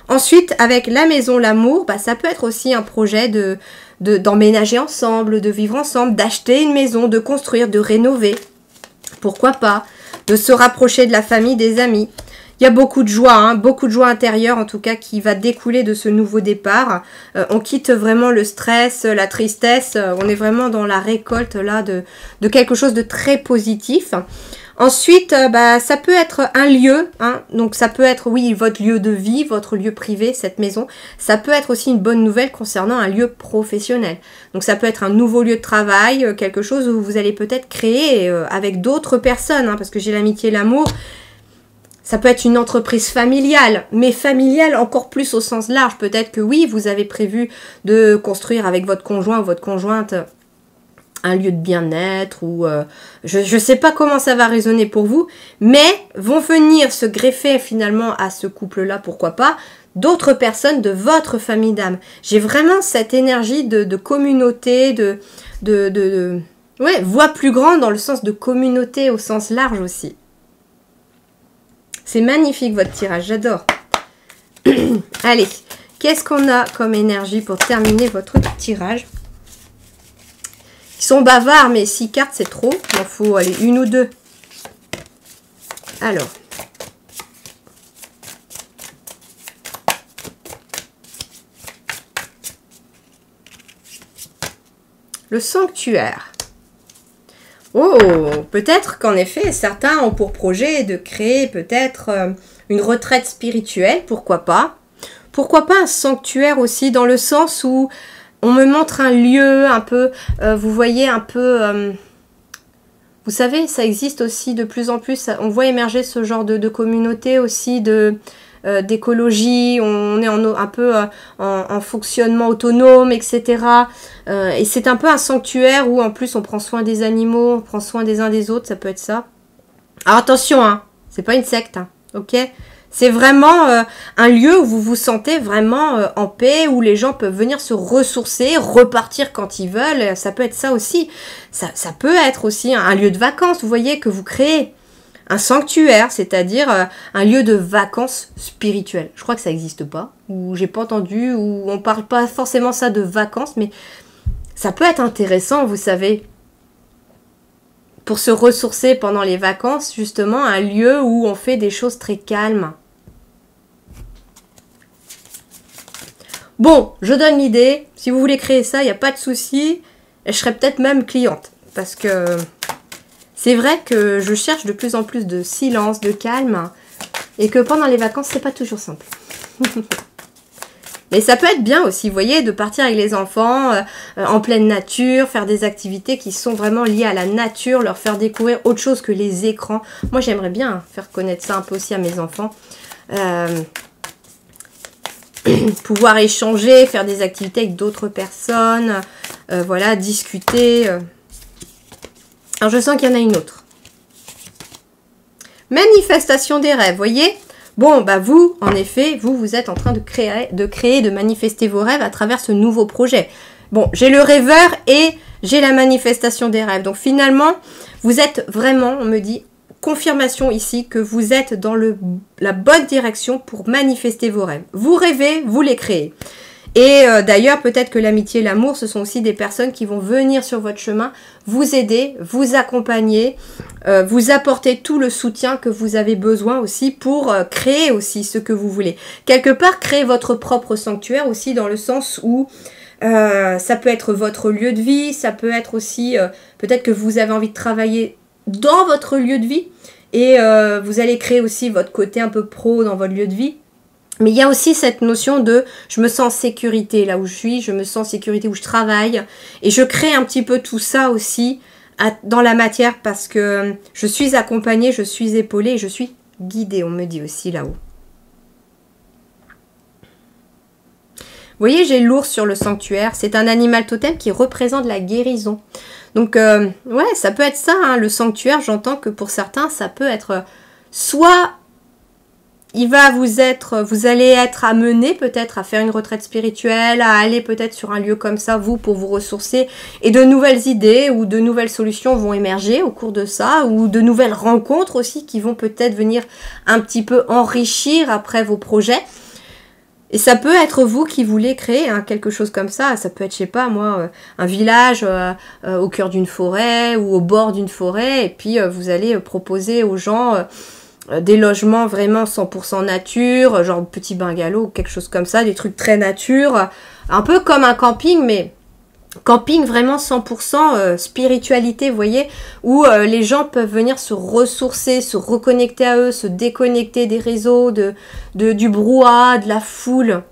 Ensuite, avec la maison, l'amour, bah, ça peut être aussi un projet d'emménager ensemble, de vivre ensemble, d'acheter une maison, de construire, de rénover, pourquoi pas, de se rapprocher de la famille, des amis. Il y a beaucoup de joie, hein, beaucoup de joie intérieure en tout cas qui va découler de ce nouveau départ. On quitte vraiment le stress, la tristesse, on est vraiment dans la récolte là de quelque chose de très positif. Ensuite, bah, ça peut être un lieu, hein, donc ça peut être, oui, votre lieu de vie, votre lieu privé, cette maison. Ça peut être aussi une bonne nouvelle concernant un lieu professionnel. Donc ça peut être un nouveau lieu de travail, quelque chose où vous allez peut-être créer avec d'autres personnes, hein, parce que j'ai l'amitié et l'amour. Ça peut être une entreprise familiale, mais familiale encore plus au sens large. Peut-être que oui, vous avez prévu de construire avec votre conjoint ou votre conjointe un lieu de bien-être ou je ne sais pas comment ça va résonner pour vous, mais vont venir se greffer finalement à ce couple-là, pourquoi pas, d'autres personnes de votre famille d'âme. J'ai vraiment cette énergie de communauté, ouais, voix plus grande dans le sens de communauté au sens large aussi. C'est magnifique votre tirage, j'adore. Allez, Qu'est-ce qu'on a comme énergie pour terminer votre tirage? Ils sont bavards, mais 6 cartes, c'est trop. Il en faut aller une ou deux. Alors. Le sanctuaire. Oh, peut-être qu'en effet, certains ont pour projet de créer peut-être une retraite spirituelle, pourquoi pas. Pourquoi pas un sanctuaire aussi, dans le sens où on me montre un lieu un peu, vous voyez, un peu... vous savez, ça existe aussi de plus en plus, on voit émerger ce genre de communauté aussi, d'écologie, on est un peu en fonctionnement autonome, etc. Et c'est un peu un sanctuaire où en plus on prend soin des animaux, on prend soin des uns des autres, ça peut être ça. Alors attention, hein, c'est pas une secte, hein, ok? C'est vraiment un lieu où vous vous sentez vraiment en paix, où les gens peuvent venir se ressourcer, repartir quand ils veulent. Ça peut être ça aussi. Ça peut être aussi un lieu de vacances, vous voyez, que vous créez. Un sanctuaire, c'est-à-dire un lieu de vacances spirituelles. Je crois que ça n'existe pas, ou j'ai pas entendu, ou on parle pas forcément ça de vacances, mais ça peut être intéressant, vous savez, pour se ressourcer pendant les vacances, justement, un lieu où on fait des choses très calmes. Bon, je donne l'idée. Si vous voulez créer ça, il n'y a pas de souci. Je serai peut-être même cliente. Parce que c'est vrai que je cherche de plus en plus de silence, de calme. Et que pendant les vacances, c'est pas toujours simple. Mais ça peut être bien aussi, vous voyez, de partir avec les enfants en pleine nature, faire des activités qui sont vraiment liées à la nature, leur faire découvrir autre chose que les écrans. Moi, j'aimerais bien faire connaître ça un peu aussi à mes enfants. Pouvoir échanger, faire des activités avec d'autres personnes, voilà, discuter. Alors, je sens qu'il y en a une autre. Manifestation des rêves, voyez? Bon, bah vous, en effet, vous êtes en train de créer, de manifester vos rêves à travers ce nouveau projet. Bon, j'ai le rêveur et j'ai la manifestation des rêves. Donc finalement, vous êtes vraiment, on me dit, confirmation ici que vous êtes dans la bonne direction pour manifester vos rêves. Vous rêvez, vous les créez. Et d'ailleurs, peut-être que l'amitié et l'amour, ce sont aussi des personnes qui vont venir sur votre chemin, vous aider, vous accompagner, vous apporter tout le soutien que vous avez besoin aussi pour créer aussi ce que vous voulez. Quelque part, créer votre propre sanctuaire aussi dans le sens où ça peut être votre lieu de vie, ça peut être aussi, peut-être que vous avez envie de travailler dans votre lieu de vie et vous allez créer aussi votre côté un peu pro dans votre lieu de vie. Mais il y a aussi cette notion de je me sens en sécurité là où je suis, je me sens en sécurité où je travaille. Et je crée un petit peu tout ça aussi dans la matière parce que je suis accompagnée, je suis épaulée, je suis guidée, on me dit aussi là-haut. Vous voyez, j'ai l'ours sur le sanctuaire. C'est un animal totem qui représente la guérison. Donc, ouais, ça peut être ça, hein, le sanctuaire. J'entends que pour certains, ça peut être soit... vous allez être amené peut-être à faire une retraite spirituelle, à aller peut-être sur un lieu comme ça, vous, pour vous ressourcer. Et de nouvelles idées ou de nouvelles solutions vont émerger au cours de ça, ou de nouvelles rencontres aussi qui vont peut-être venir un petit peu enrichir après vos projets. Et ça peut être vous qui voulez créer hein, quelque chose comme ça. Ça peut être, je sais pas moi, un village au cœur d'une forêt ou au bord d'une forêt. Et puis vous allez proposer aux gens... des logements vraiment 100% nature, genre petit bungalow ou quelque chose comme ça, des trucs très nature, un peu comme un camping, mais camping vraiment 100% spiritualité, vous voyez, où les gens peuvent venir se ressourcer, se reconnecter à eux, se déconnecter des réseaux, du brouhaha, de la foule.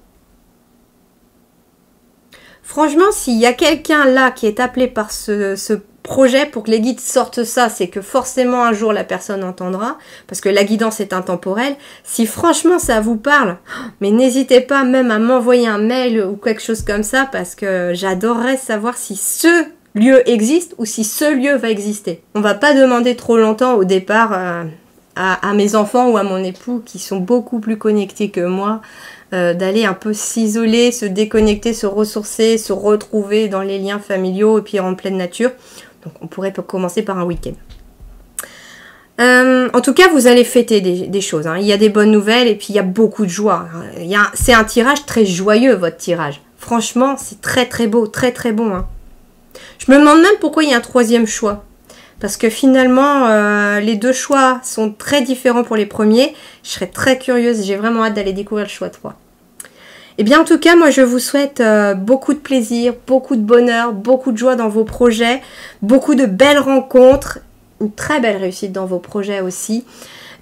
Franchement, s'il y a quelqu'un là qui est appelé par ce projet pour que les guides sortent ça, c'est que forcément un jour la personne entendra, parce que la guidance est intemporelle. Si franchement ça vous parle, mais n'hésitez pas même à m'envoyer un mail ou quelque chose comme ça, parce que j'adorerais savoir si ce lieu existe ou si ce lieu va exister. On va pas demander trop longtemps au départ à mes enfants ou à mon époux qui sont beaucoup plus connectés que moi, d'aller un peu s'isoler, se déconnecter, se ressourcer, se retrouver dans les liens familiaux et puis en pleine nature. Donc on pourrait commencer par un week-end. En tout cas, vous allez fêter des choses. Hein. Il y a des bonnes nouvelles et puis il y a beaucoup de joie. C'est un tirage très joyeux, votre tirage. Franchement, c'est très très beau, très très bon. Hein. Je me demande même pourquoi il y a un troisième choix. Parce que finalement, les deux choix sont très différents pour les premiers. Je serais très curieuse, j'ai vraiment hâte d'aller découvrir le choix 3. Eh bien, en tout cas, moi, je vous souhaite beaucoup de plaisir, beaucoup de bonheur, beaucoup de joie dans vos projets, beaucoup de belles rencontres, une très belle réussite dans vos projets aussi.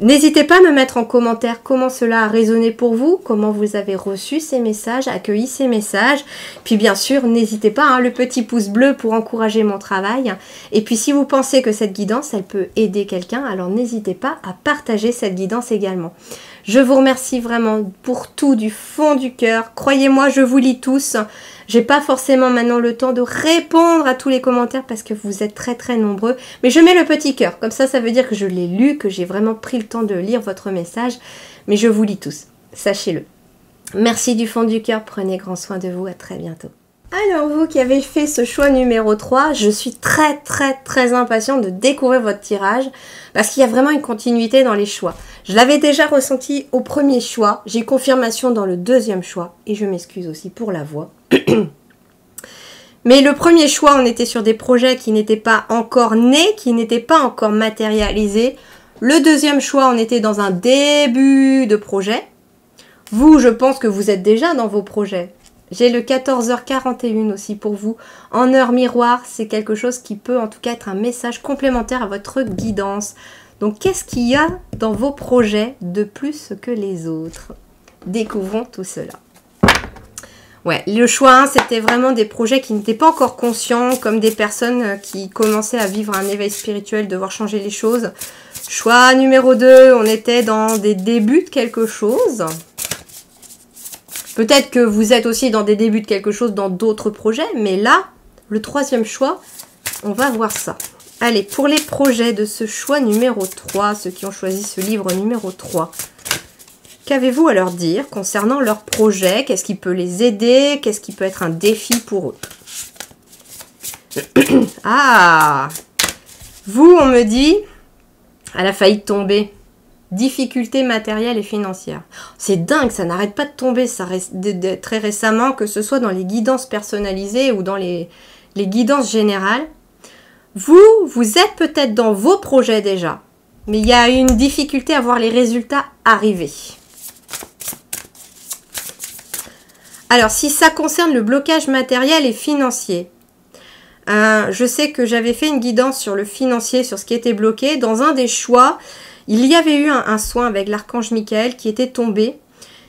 N'hésitez pas à me mettre en commentaire comment cela a résonné pour vous, comment vous avez reçu ces messages, accueilli ces messages. Puis bien sûr, n'hésitez pas, hein, le petit pouce bleu pour encourager mon travail. Et puis si vous pensez que cette guidance, elle peut aider quelqu'un, alors n'hésitez pas à partager cette guidance également. Je vous remercie vraiment pour tout du fond du cœur. Croyez-moi, je vous lis tous. J'ai pas forcément maintenant le temps de répondre à tous les commentaires parce que vous êtes très très nombreux. Mais je mets le petit cœur. Comme ça veut dire que je l'ai lu, que j'ai vraiment pris le temps de lire votre message. Mais je vous lis tous. Sachez-le. Merci du fond du cœur. Prenez grand soin de vous. À très bientôt. Alors vous qui avez fait ce choix numéro 3, je suis très très très impatiente de découvrir votre tirage parce qu'il y a vraiment une continuité dans les choix. Je l'avais déjà ressenti au premier choix, j'ai confirmation dans le deuxième choix et je m'excuse aussi pour la voix. Mais le premier choix, on était sur des projets qui n'étaient pas encore nés, qui n'étaient pas encore matérialisés. Le deuxième choix, on était dans un début de projet. Vous, je pense que vous êtes déjà dans vos projets. J'ai le 14h41 aussi pour vous. En heure miroir, c'est quelque chose qui peut en tout cas être un message complémentaire à votre guidance. Donc, qu'est-ce qu'il y a dans vos projets de plus que les autres? Découvrons tout cela. Ouais, le choix 1, c'était vraiment des projets qui n'étaient pas encore conscients, comme des personnes qui commençaient à vivre un éveil spirituel, devoir changer les choses. Choix numéro 2, on était dans des débuts de quelque chose. Peut-être que vous êtes aussi dans des débuts de quelque chose dans d'autres projets, mais là, le troisième choix, on va voir ça. Allez, pour les projets de ce choix numéro 3, ceux qui ont choisi ce livre numéro 3, qu'avez-vous à leur dire concernant leur projet? Qu'est-ce qui peut les aider? Qu'est-ce qui peut être un défi pour eux? Ah! Vous, on me dit, elle a failli tomber. Difficultés matérielles et financières. C'est dingue, ça n'arrête pas de tomber ça très récemment, que ce soit dans les guidances personnalisées ou dans les guidances générales. Vous êtes peut-être dans vos projets déjà, mais il y a une difficulté à voir les résultats arriver. Alors, si ça concerne le blocage matériel et financier, je sais que j'avais fait une guidance sur le financier, sur ce qui était bloqué. Dans un des choix, il y avait eu un soin avec l'archange Michael qui était tombé.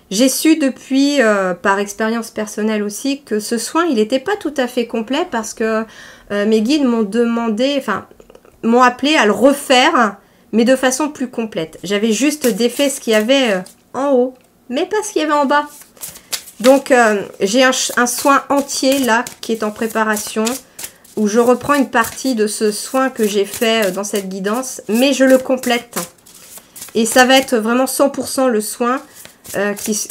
J'ai su depuis, par expérience personnelle aussi, que ce soin, il n'était pas tout à fait complet parce que mes guides m'ont demandé, enfin, m'ont appelé à le refaire, mais de façon plus complète. J'avais juste défait ce qu'il y avait en haut, mais pas ce qu'il y avait en bas. Donc, j'ai un soin entier là qui est en préparation, où je reprends une partie de ce soin que j'ai fait dans cette guidance, mais je le complète. Et ça va être vraiment 100% le soin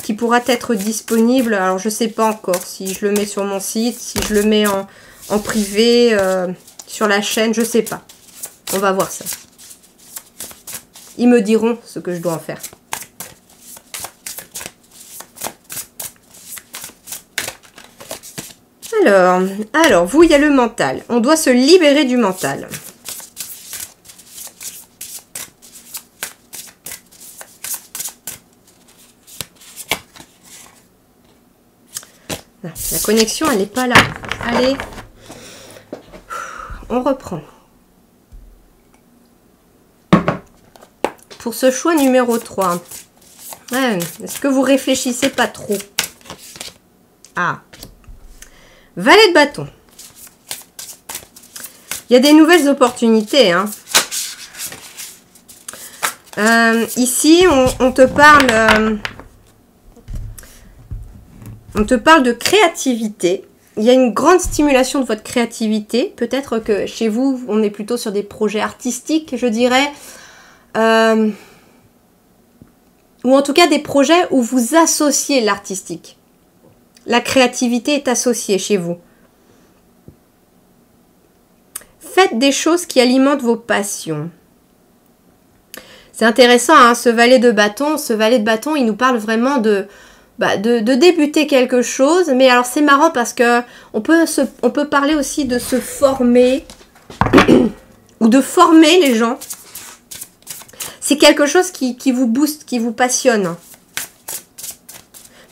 qui pourra être disponible. Alors, je ne sais pas encore si je le mets sur mon site, si je le mets en privé, sur la chaîne, je ne sais pas. On va voir ça. Ils me diront ce que je dois en faire. Alors, vous, il y a le mental. On doit se libérer du mental. La connexion, elle n'est pas là. Allez, on reprend. Pour ce choix numéro 3, est-ce que vous réfléchissez pas trop? Ah, valet de bâton. Il y a des nouvelles opportunités. Hein. Ici, on te parle... on te parle de créativité. Il y a une grande stimulation de votre créativité. Peut-être que chez vous, on est plutôt sur des projets artistiques, je dirais. Ou en tout cas des projets où vous associez l'artistique. La créativité est associée chez vous. Faites des choses qui alimentent vos passions. C'est intéressant, hein, ce valet de bâton. Ce valet de bâton, il nous parle vraiment de débuter quelque chose. Mais alors, c'est marrant parce que on peut parler aussi de se former ou de former les gens. C'est quelque chose qui vous booste, qui vous passionne.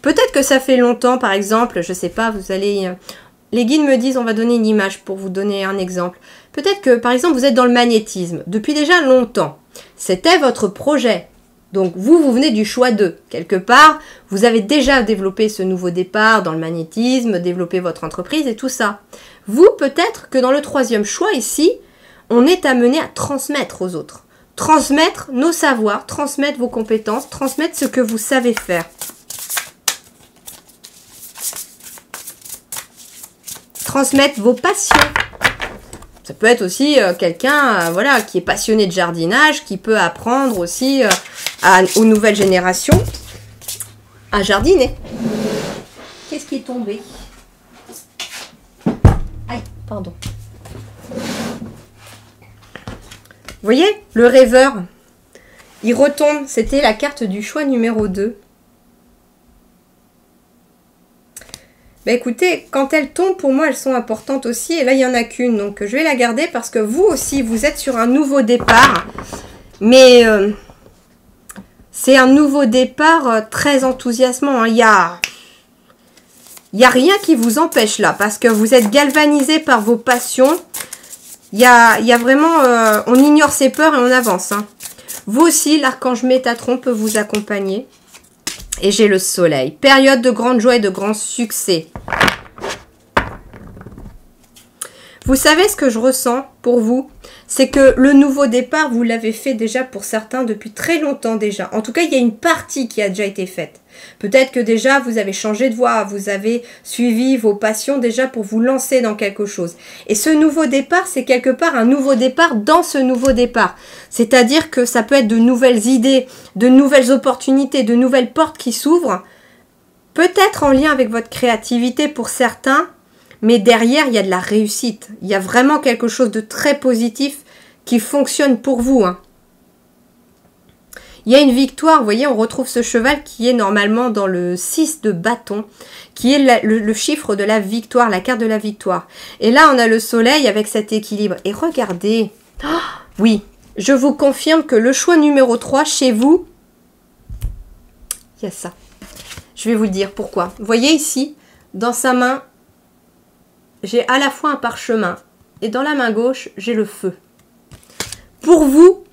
Peut-être que ça fait longtemps, par exemple, je sais pas, vous allez... Les guides me disent, on va donner une image pour vous donner un exemple. Peut-être que, par exemple, vous êtes dans le magnétisme depuis déjà longtemps. C'était votre projet. Donc, vous venez du choix 2. Quelque part, vous avez déjà développé ce nouveau départ dans le magnétisme, développé votre entreprise et tout ça. Vous, peut-être que dans le 3e choix ici, on est amené à transmettre aux autres. Transmettre nos savoirs, transmettre vos compétences, transmettre ce que vous savez faire. Transmettre vos passions. Ça peut être aussi quelqu'un voilà, qui est passionné de jardinage, qui peut apprendre aussi aux nouvelles générations à jardiner. Qu'est-ce qui est tombé? Aïe, pardon. Vous voyez, le rêveur, il retombe. C'était la carte du choix numéro 2. Bah écoutez, quand elles tombent, pour moi, elles sont importantes aussi. Et là, il n'y en a qu'une. Donc, je vais la garder parce que vous aussi, vous êtes sur un nouveau départ. Mais c'est un nouveau départ très enthousiasmant. Il n'y a rien qui vous empêche là. Parce que vous êtes galvanisé par vos passions. Il y a vraiment... on ignore ses peurs et on avance. Hein. Vous aussi, l'archange Métatron peut vous accompagner. Et j'ai le soleil. Période de grande joie et de grand succès. Vous savez ce que je ressens pour vous? C'est que le nouveau départ, vous l'avez fait déjà pour certains depuis très longtemps déjà. En tout cas, il y a une partie qui a déjà été faite. Peut-être que déjà, vous avez changé de voie, vous avez suivi vos passions déjà pour vous lancer dans quelque chose. Et ce nouveau départ, c'est quelque part un nouveau départ dans ce nouveau départ. C'est-à-dire que ça peut être de nouvelles idées, de nouvelles opportunités, de nouvelles portes qui s'ouvrent. Peut-être en lien avec votre créativité pour certains, mais derrière, il y a de la réussite. Il y a vraiment quelque chose de très positif qui fonctionne pour vous. Hein. Il y a une victoire, vous voyez, on retrouve ce cheval qui est normalement dans le 6 de bâton, qui est le chiffre de la victoire, la carte de la victoire. Et là, on a le soleil avec cet équilibre. Et regardez, oh, oui, je vous confirme que le choix numéro 3 chez vous, il y a ça. Je vais vous le dire pourquoi. Vous voyez ici, dans sa main, j'ai à la fois un parchemin et dans la main gauche, j'ai le feu. Pour vous,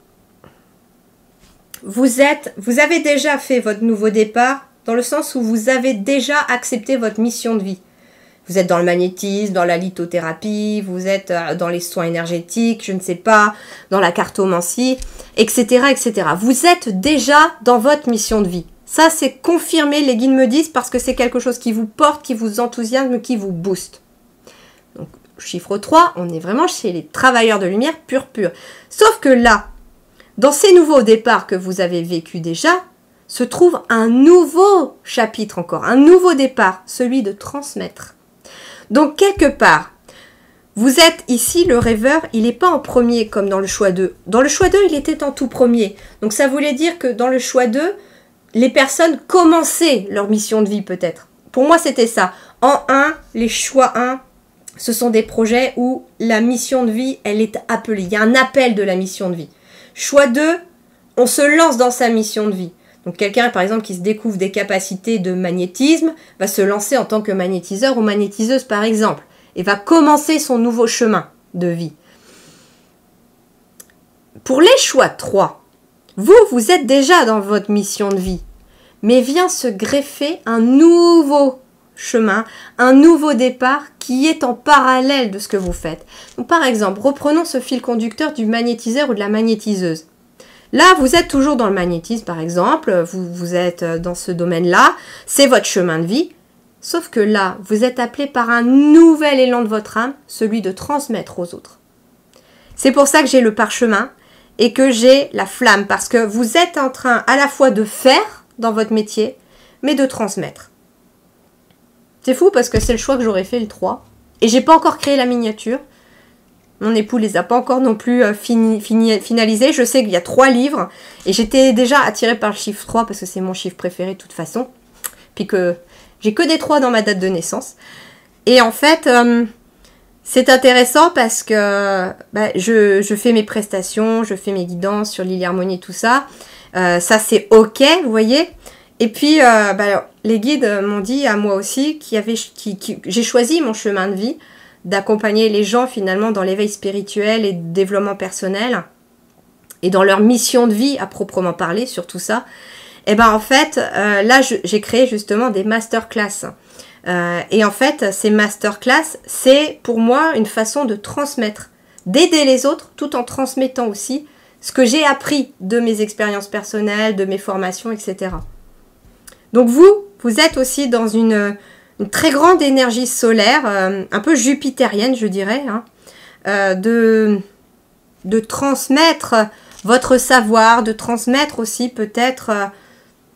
vous avez déjà fait votre nouveau départ dans le sens où vous avez déjà accepté votre mission de vie. Vous êtes dans le magnétisme, dans la lithothérapie, vous êtes dans les soins énergétiques, je ne sais pas, dans la cartomancie, etc., etc. Vous êtes déjà dans votre mission de vie. Ça, c'est confirmé, les guides me disent, parce que c'est quelque chose qui vous porte, qui vous enthousiasme, qui vous booste. Donc, chiffre 3, on est vraiment chez les travailleurs de lumière pur. Sauf que là, dans ces nouveaux départs que vous avez vécu déjà, se trouve un nouveau chapitre encore, un nouveau départ, celui de transmettre. Donc, quelque part, vous êtes ici, le rêveur, il n'est pas en premier comme dans le choix 2. Dans le choix 2, il était en tout premier. Donc, ça voulait dire que dans le choix 2, les personnes commençaient leur mission de vie peut-être. Pour moi, c'était ça. En 1, les choix 1, ce sont des projets où la mission de vie, elle est appelée. Il y a un appel de la mission de vie. Choix 2, on se lance dans sa mission de vie. Donc quelqu'un, par exemple, qui se découvre des capacités de magnétisme, va se lancer en tant que magnétiseur ou magnétiseuse, par exemple, et va commencer son nouveau chemin de vie. Pour les choix 3, vous êtes déjà dans votre mission de vie, mais vient se greffer un nouveau chemin, un nouveau départ qui est en parallèle de ce que vous faites. Donc, par exemple, reprenons ce fil conducteur du magnétiseur ou de la magnétiseuse. Là, vous êtes toujours dans le magnétisme, par exemple, vous êtes dans ce domaine-là, c'est votre chemin de vie, sauf que là, vous êtes appelé par un nouvel élan de votre âme, celui de transmettre aux autres. C'est pour ça que j'ai le parchemin et que j'ai la flamme, parce que vous êtes en train à la fois de faire dans votre métier, mais de transmettre. C'est fou parce que c'est le choix que j'aurais fait le 3. Et j'ai pas encore créé la miniature. Mon époux les a pas encore non plus finalisés. Je sais qu'il y a 3 livres. Et j'étais déjà attirée par le chiffre 3 parce que c'est mon chiffre préféré de toute façon. Puis que j'ai que des 3 dans ma date de naissance. Et en fait, c'est intéressant parce que je fais mes prestations, je fais mes guidances sur Lily Harmonie et tout ça. Ça, c'est OK, vous voyez. Et puis, les guides m'ont dit à moi aussi j'ai choisi mon chemin de vie, d'accompagner les gens finalement dans l'éveil spirituel et le développement personnel et dans leur mission de vie à proprement parler sur tout ça. Et ben en fait, là j'ai créé justement des masterclass. Et en fait, ces masterclass, c'est pour moi une façon de transmettre, d'aider les autres tout en transmettant aussi ce que j'ai appris de mes expériences personnelles, de mes formations, etc. Donc vous êtes aussi dans une très grande énergie solaire, un peu jupitérienne, je dirais, hein, de transmettre votre savoir, de transmettre aussi peut-être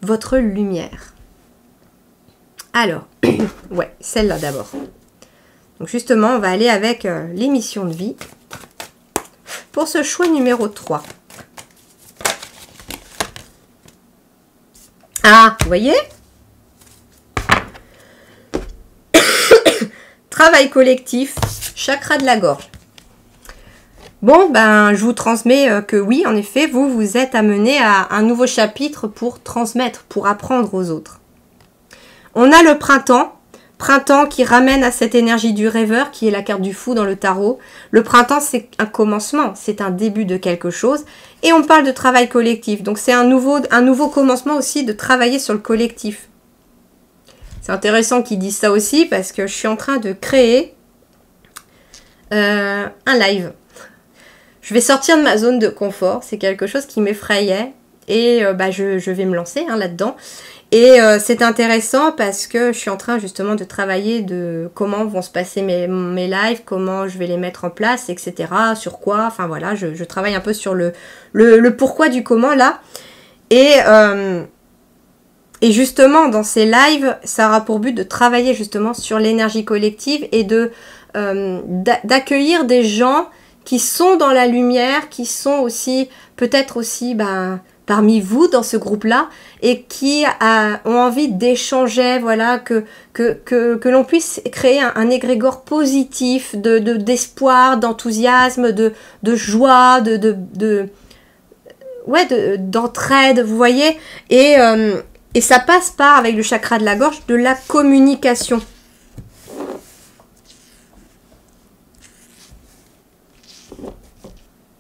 votre lumière. Alors, ouais, celle-là d'abord. Donc justement, on va aller avec les missions de vie pour ce choix numéro 3. Ah, vous voyez? Travail collectif, chakra de la gorge. Bon, ben, je vous transmets que oui, en effet, vous êtes amené à un nouveau chapitre pour transmettre, pour apprendre aux autres. On a le printemps qui ramène à cette énergie du rêveur, qui est la carte du fou dans le tarot. Le printemps, c'est un commencement, c'est un début de quelque chose. Et on parle de travail collectif, donc c'est un nouveau commencement aussi de travailler sur le collectif. C'est intéressant qu'ils disent ça aussi, parce que je suis en train de créer un live. Je vais sortir de ma zone de confort, c'est quelque chose qui m'effrayait, et je vais me lancer là-dedans. Et c'est intéressant parce que je suis en train justement de travailler de comment vont se passer mes lives, comment je vais les mettre en place, etc. Sur quoi, enfin voilà, je travaille un peu sur le pourquoi du comment là. Et justement, dans ces lives, ça aura pour but de travailler justement sur l'énergie collective et d'accueillir des gens qui sont dans la lumière, qui sont aussi, peut-être aussi, parmi vous dans ce groupe-là et qui ont envie d'échanger, voilà, que l'on puisse créer un égrégore positif d'espoir, d'enthousiasme, de joie, d'entraide, vous voyez, et ça passe par, avec le chakra de la gorge, de la communication.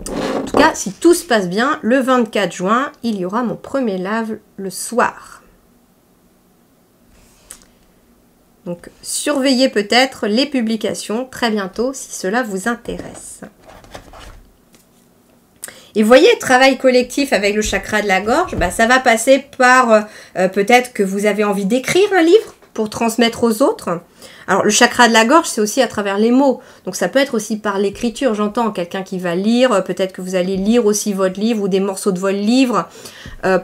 En tout cas, si tout se passe bien, le 24 juin, il y aura mon premier live le soir. Donc, surveillez peut-être les publications très bientôt si cela vous intéresse. Et vous voyez, travail collectif avec le chakra de la gorge, ça va passer par peut-être que vous avez envie d'écrire un livre pour transmettre aux autres. Alors, le chakra de la gorge, c'est aussi à travers les mots. Donc, ça peut être aussi par l'écriture, j'entends. Quelqu'un qui va lire, peut-être que vous allez lire aussi votre livre ou des morceaux de votre livre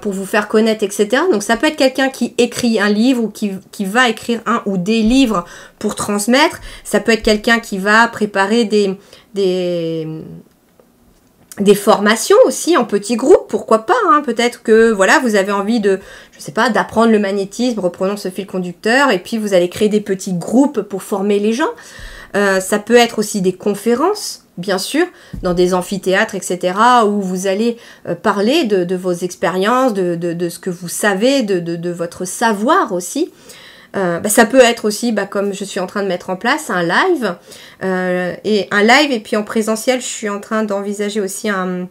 pour vous faire connaître, etc. Donc, ça peut être quelqu'un qui écrit un livre ou qui va écrire un ou des livres pour transmettre. Ça peut être quelqu'un qui va préparer des formations aussi en petits groupes, pourquoi pas, hein. Peut-être que voilà, vous avez envie de, je sais pas, d'apprendre le magnétisme, reprenons ce fil conducteur, et puis vous allez créer des petits groupes pour former les gens. Ça peut être aussi des conférences, bien sûr, dans des amphithéâtres, etc., où vous allez parler de vos expériences, de ce que vous savez, de votre savoir aussi. Ça peut être aussi, comme je suis en train de mettre en place, un live. Et puis en présentiel, je suis en train d'envisager aussi un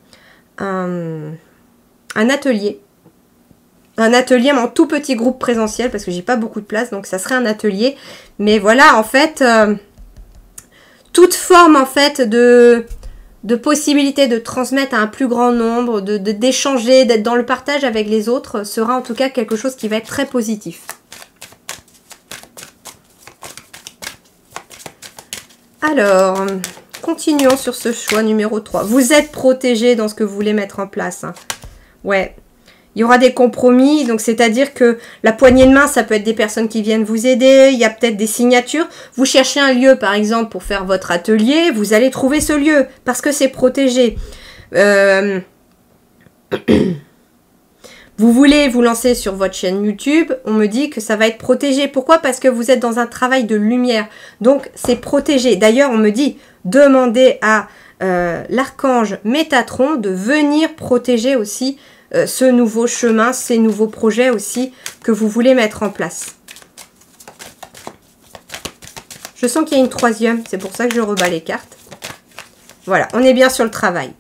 atelier. Un atelier, mais en tout petit groupe présentiel, parce que j'ai pas beaucoup de place, donc ça serait un atelier. Mais voilà, en fait, toute forme, en fait, de possibilité de transmettre à un plus grand nombre, d'échanger, d'être dans le partage avec les autres, sera en tout cas quelque chose qui va être très positif. Alors, continuons sur ce choix numéro 3. Vous êtes protégé dans ce que vous voulez mettre en place. Hein. Ouais. Il y aura des compromis, donc c'est-à-dire que la poignée de main, ça peut être des personnes qui viennent vous aider, il y a peut-être des signatures. Vous cherchez un lieu, par exemple, pour faire votre atelier, vous allez trouver ce lieu, parce que c'est protégé. Vous voulez vous lancer sur votre chaîne YouTube, on me dit que ça va être protégé. Pourquoi? Parce que vous êtes dans un travail de lumière, donc c'est protégé. D'ailleurs, on me dit, demandez à l'archange Métatron de venir protéger aussi ce nouveau chemin, ces nouveaux projets aussi que vous voulez mettre en place. Je sens qu'il y a une troisième, c'est pour ça que je rebats les cartes. Voilà, on est bien sur le travail.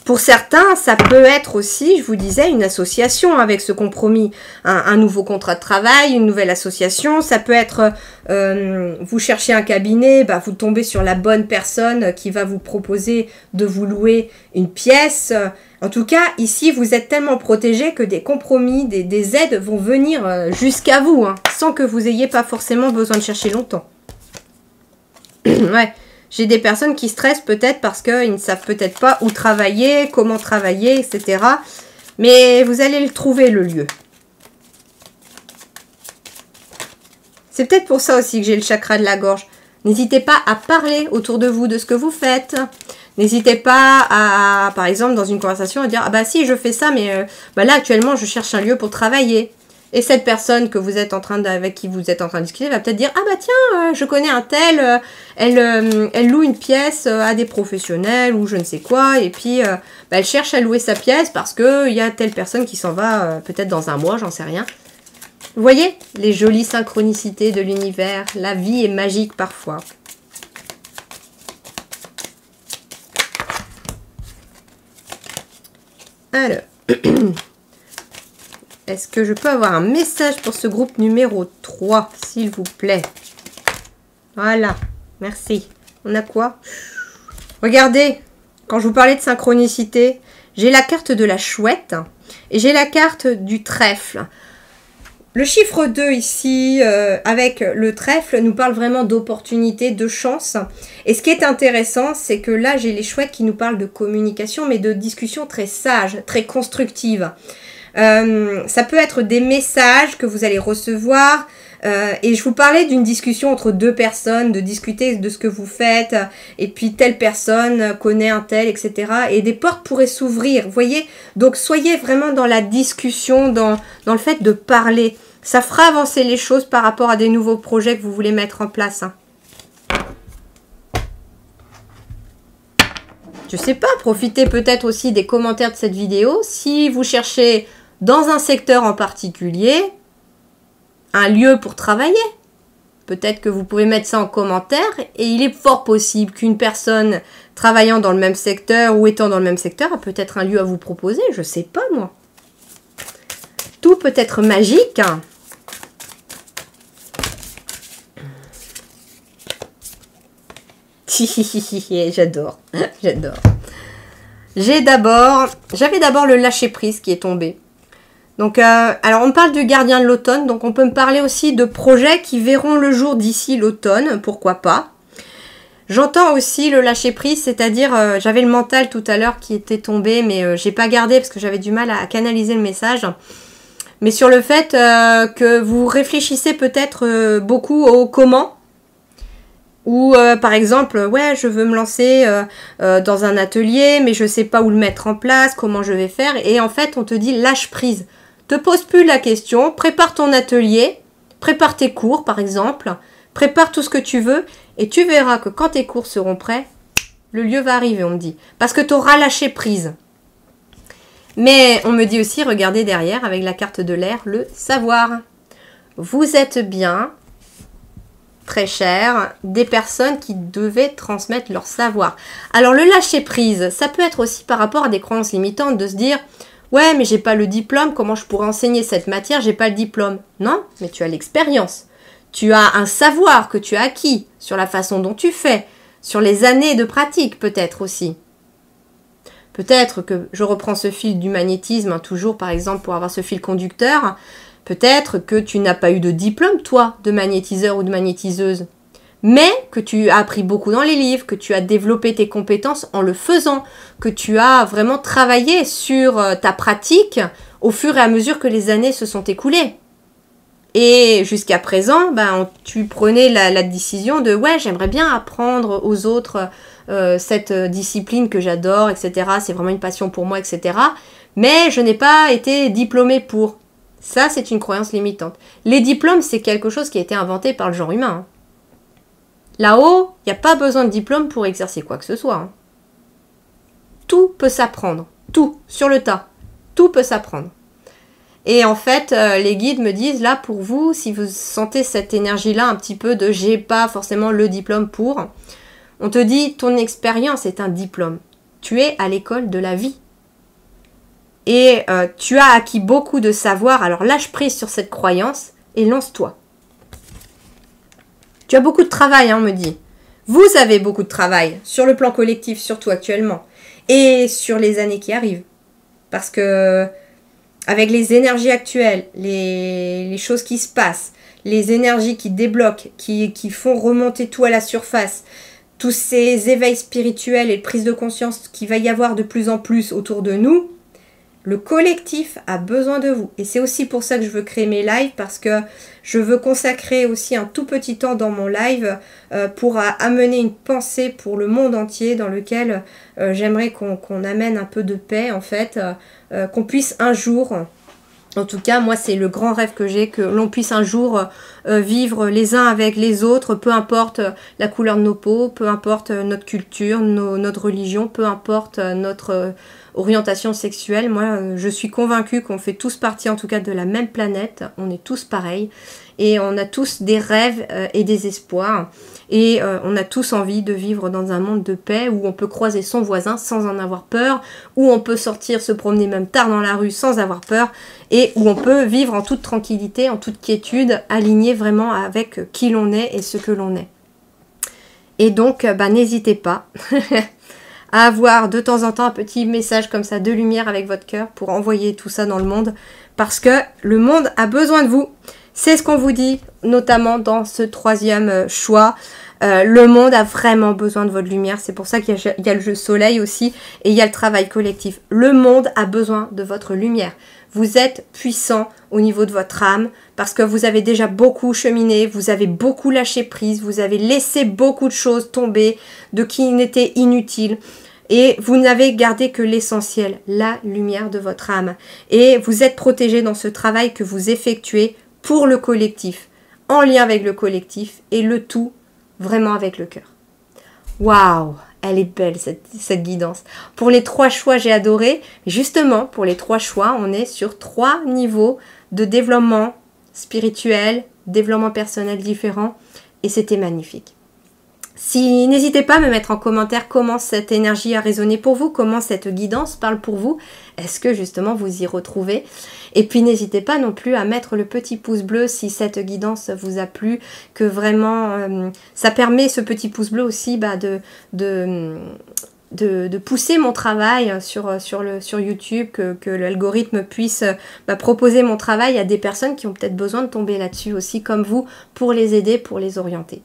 Pour certains, ça peut être aussi, je vous disais, une association avec ce compromis. Un nouveau contrat de travail, une nouvelle association. Ça peut être, vous cherchez un cabinet, bah, vous tombez sur la bonne personne qui va vous proposer de vous louer une pièce. En tout cas, ici, vous êtes tellement protégé que des compromis, des aides vont venir jusqu'à vous, hein, sans que vous n'ayez pas forcément besoin de chercher longtemps. Ouais. J'ai des personnes qui stressent peut-être parce qu'ils ne savent peut-être pas où travailler, comment travailler, etc. Mais vous allez le trouver, le lieu. C'est peut-être pour ça aussi que j'ai le chakra de la gorge. N'hésitez pas à parler autour de vous de ce que vous faites. N'hésitez pas à, par exemple, dans une conversation, à dire « Ah bah si, je fais ça, mais bah là, actuellement, je cherche un lieu pour travailler. » Et cette personne que vous êtes avec qui vous êtes en train de discuter va peut-être dire « Ah bah tiens, je connais un tel, elle loue une pièce à des professionnels ou je ne sais quoi. » Et puis, bah, elle cherche à louer sa pièce parce qu'il y a telle personne qui s'en va peut-être dans un mois, j'en sais rien. Vous voyez les jolies synchronicités de l'univers. La vie est magique parfois. Alors... Est-ce que je peux avoir un message pour ce groupe numéro 3, s'il vous plaît? Voilà, merci. On a quoi? Regardez, quand je vous parlais de synchronicité, j'ai la carte de la chouette et j'ai la carte du trèfle. Le chiffre 2 ici, avec le trèfle, nous parle vraiment d'opportunité, de chance. Et ce qui est intéressant, c'est que là, j'ai les chouettes qui nous parlent de communication, mais de discussion très sage, très constructive. Ça peut être des messages que vous allez recevoir et je vous parlais d'une discussion entre deux personnes, de discuter de ce que vous faites et puis telle personne connaît un tel, etc. Et des portes pourraient s'ouvrir, vous voyez. Donc soyez vraiment dans la discussion, dans le fait de parler. Ça fera avancer les choses par rapport à des nouveaux projets que vous voulez mettre en place, hein. Je sais pas, profitez peut-être aussi des commentaires de cette vidéo. Si vous cherchez dans un secteur en particulier un lieu pour travailler, peut-être que vous pouvez mettre ça en commentaire et il est fort possible qu'une personne travaillant dans le même secteur ou étant dans le même secteur a peut-être un lieu à vous proposer, je sais pas moi. Tout peut être magique. J'adore, j'adore. J'avais d'abord le lâcher-prise qui est tombé. Donc, alors on parle du gardien de l'automne, donc on peut me parler aussi de projets qui verront le jour d'ici l'automne, pourquoi pas. J'entends aussi le lâcher-prise, c'est-à-dire, j'avais le mental tout à l'heure qui était tombé, mais j'ai pas gardé parce que j'avais du mal à canaliser le message. Mais sur le fait que vous réfléchissez peut-être beaucoup au comment. Ou par exemple, ouais, je veux me lancer dans un atelier, mais je sais pas où le mettre en place, comment je vais faire. Et en fait, on te dit lâche prise. Te pose plus la question, prépare ton atelier, prépare tes cours par exemple, prépare tout ce que tu veux et tu verras que quand tes cours seront prêts, le lieu va arriver, on me dit. Parce que tu auras lâché prise. Mais on me dit aussi, regardez derrière avec la carte de l'air, le savoir. Vous êtes bien... très cher, des personnes qui devaient transmettre leur savoir. Alors le lâcher prise, ça peut être aussi par rapport à des croyances limitantes, de se dire ouais mais j'ai pas le diplôme, comment je pourrais enseigner cette matière, j'ai pas le diplôme. Non, mais tu as l'expérience. Tu as un savoir que tu as acquis sur la façon dont tu fais, sur les années de pratique peut-être aussi. Peut-être que je reprends ce fil du magnétisme, hein, toujours par exemple pour avoir ce fil conducteur. Peut-être que tu n'as pas eu de diplôme, toi, de magnétiseur ou de magnétiseuse, mais que tu as appris beaucoup dans les livres, que tu as développé tes compétences en le faisant, que tu as vraiment travaillé sur ta pratique au fur et à mesure que les années se sont écoulées. Et jusqu'à présent, tu prenais la décision de « ouais, j'aimerais bien apprendre aux autres cette discipline que j'adore, etc. C'est vraiment une passion pour moi, etc. Mais je n'ai pas été diplômée pour. » Ça, c'est une croyance limitante. Les diplômes, c'est quelque chose qui a été inventé par le genre humain. Là-haut, il n'y a pas besoin de diplôme pour exercer quoi que ce soit. Tout peut s'apprendre. Tout, sur le tas. Tout peut s'apprendre. Et en fait, les guides me disent, là, pour vous, si vous sentez cette énergie-là, un petit peu de « j'ai pas forcément le diplôme pour », on te dit, ton expérience est un diplôme. Tu es à l'école de la vie. Et tu as acquis beaucoup de savoir, alors lâche prise sur cette croyance et lance-toi. Tu as beaucoup de travail, on me dit. Vous avez beaucoup de travail, sur le plan collectif, surtout actuellement, et sur les années qui arrivent. Parce que avec les énergies actuelles, les choses qui se passent, les énergies qui débloquent, qui font remonter tout à la surface, tous ces éveils spirituels et de prise de conscience qu'il va y avoir de plus en plus autour de nous, le collectif a besoin de vous. Et c'est aussi pour ça que je veux créer mes lives, parce que je veux consacrer aussi un tout petit temps dans mon live pour amener une pensée pour le monde entier, dans lequel j'aimerais qu'on amène un peu de paix, en fait, qu'on puisse un jour, en tout cas moi c'est le grand rêve que j'ai, que l'on puisse un jour vivre les uns avec les autres, peu importe la couleur de nos peaux, peu importe notre culture, notre religion, peu importe notre orientation sexuelle. Moi je suis convaincue qu'on fait tous partie en tout cas de la même planète, on est tous pareils et on a tous des rêves et des espoirs et on a tous envie de vivre dans un monde de paix où on peut croiser son voisin sans en avoir peur, où on peut sortir se promener même tard dans la rue sans avoir peur et où on peut vivre en toute tranquillité, en toute quiétude, aligné vraiment avec qui l'on est et ce que l'on est. Et donc n'hésitez pas à avoir de temps en temps un petit message comme ça de lumière avec votre cœur pour envoyer tout ça dans le monde, parce que le monde a besoin de vous. C'est ce qu'on vous dit, notamment dans ce troisième choix. Le monde a vraiment besoin de votre lumière. C'est pour ça qu'il y a le jeu soleil aussi et il y a le travail collectif. Le monde a besoin de votre lumière. Vous êtes puissant au niveau de votre âme parce que vous avez déjà beaucoup cheminé, vous avez beaucoup lâché prise, vous avez laissé beaucoup de choses tomber de qui n'étaient inutiles. Et vous n'avez gardé que l'essentiel, la lumière de votre âme. Et vous êtes protégé dans ce travail que vous effectuez pour le collectif, en lien avec le collectif et le tout vraiment avec le cœur. Waouh, elle est belle cette guidance. Pour les 3 choix, j'ai adoré. Justement, pour les 3 choix, on est sur 3 niveaux de développement spirituel, développement personnel différents et c'était magnifique. N'hésitez pas à me mettre en commentaire comment cette énergie a résonné pour vous, comment cette guidance parle pour vous. Est-ce que justement vous y retrouvez? Et puis n'hésitez pas non plus à mettre le petit pouce bleu si cette guidance vous a plu, que vraiment ça permet ce petit pouce bleu aussi de pousser mon travail sur YouTube, que l'algorithme puisse proposer mon travail à des personnes qui ont peut-être besoin de tomber là-dessus aussi comme vous pour les aider, pour les orienter.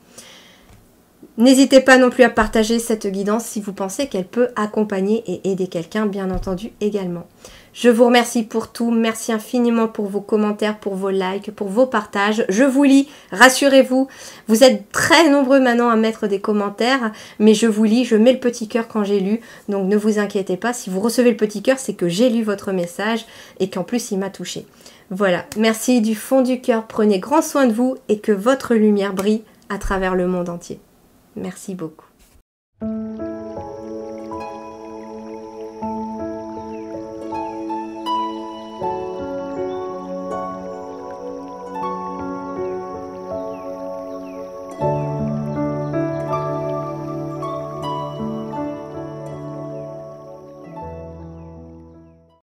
N'hésitez pas non plus à partager cette guidance si vous pensez qu'elle peut accompagner et aider quelqu'un, bien entendu, également. Je vous remercie pour tout. Merci infiniment pour vos commentaires, pour vos likes, pour vos partages. Je vous lis, rassurez-vous. Vous êtes très nombreux maintenant à mettre des commentaires, mais je vous lis, je mets le petit cœur quand j'ai lu. Donc ne vous inquiétez pas, si vous recevez le petit cœur, c'est que j'ai lu votre message et qu'en plus il m'a touché. Voilà, merci du fond du cœur. Prenez grand soin de vous et que votre lumière brille à travers le monde entier. Merci beaucoup.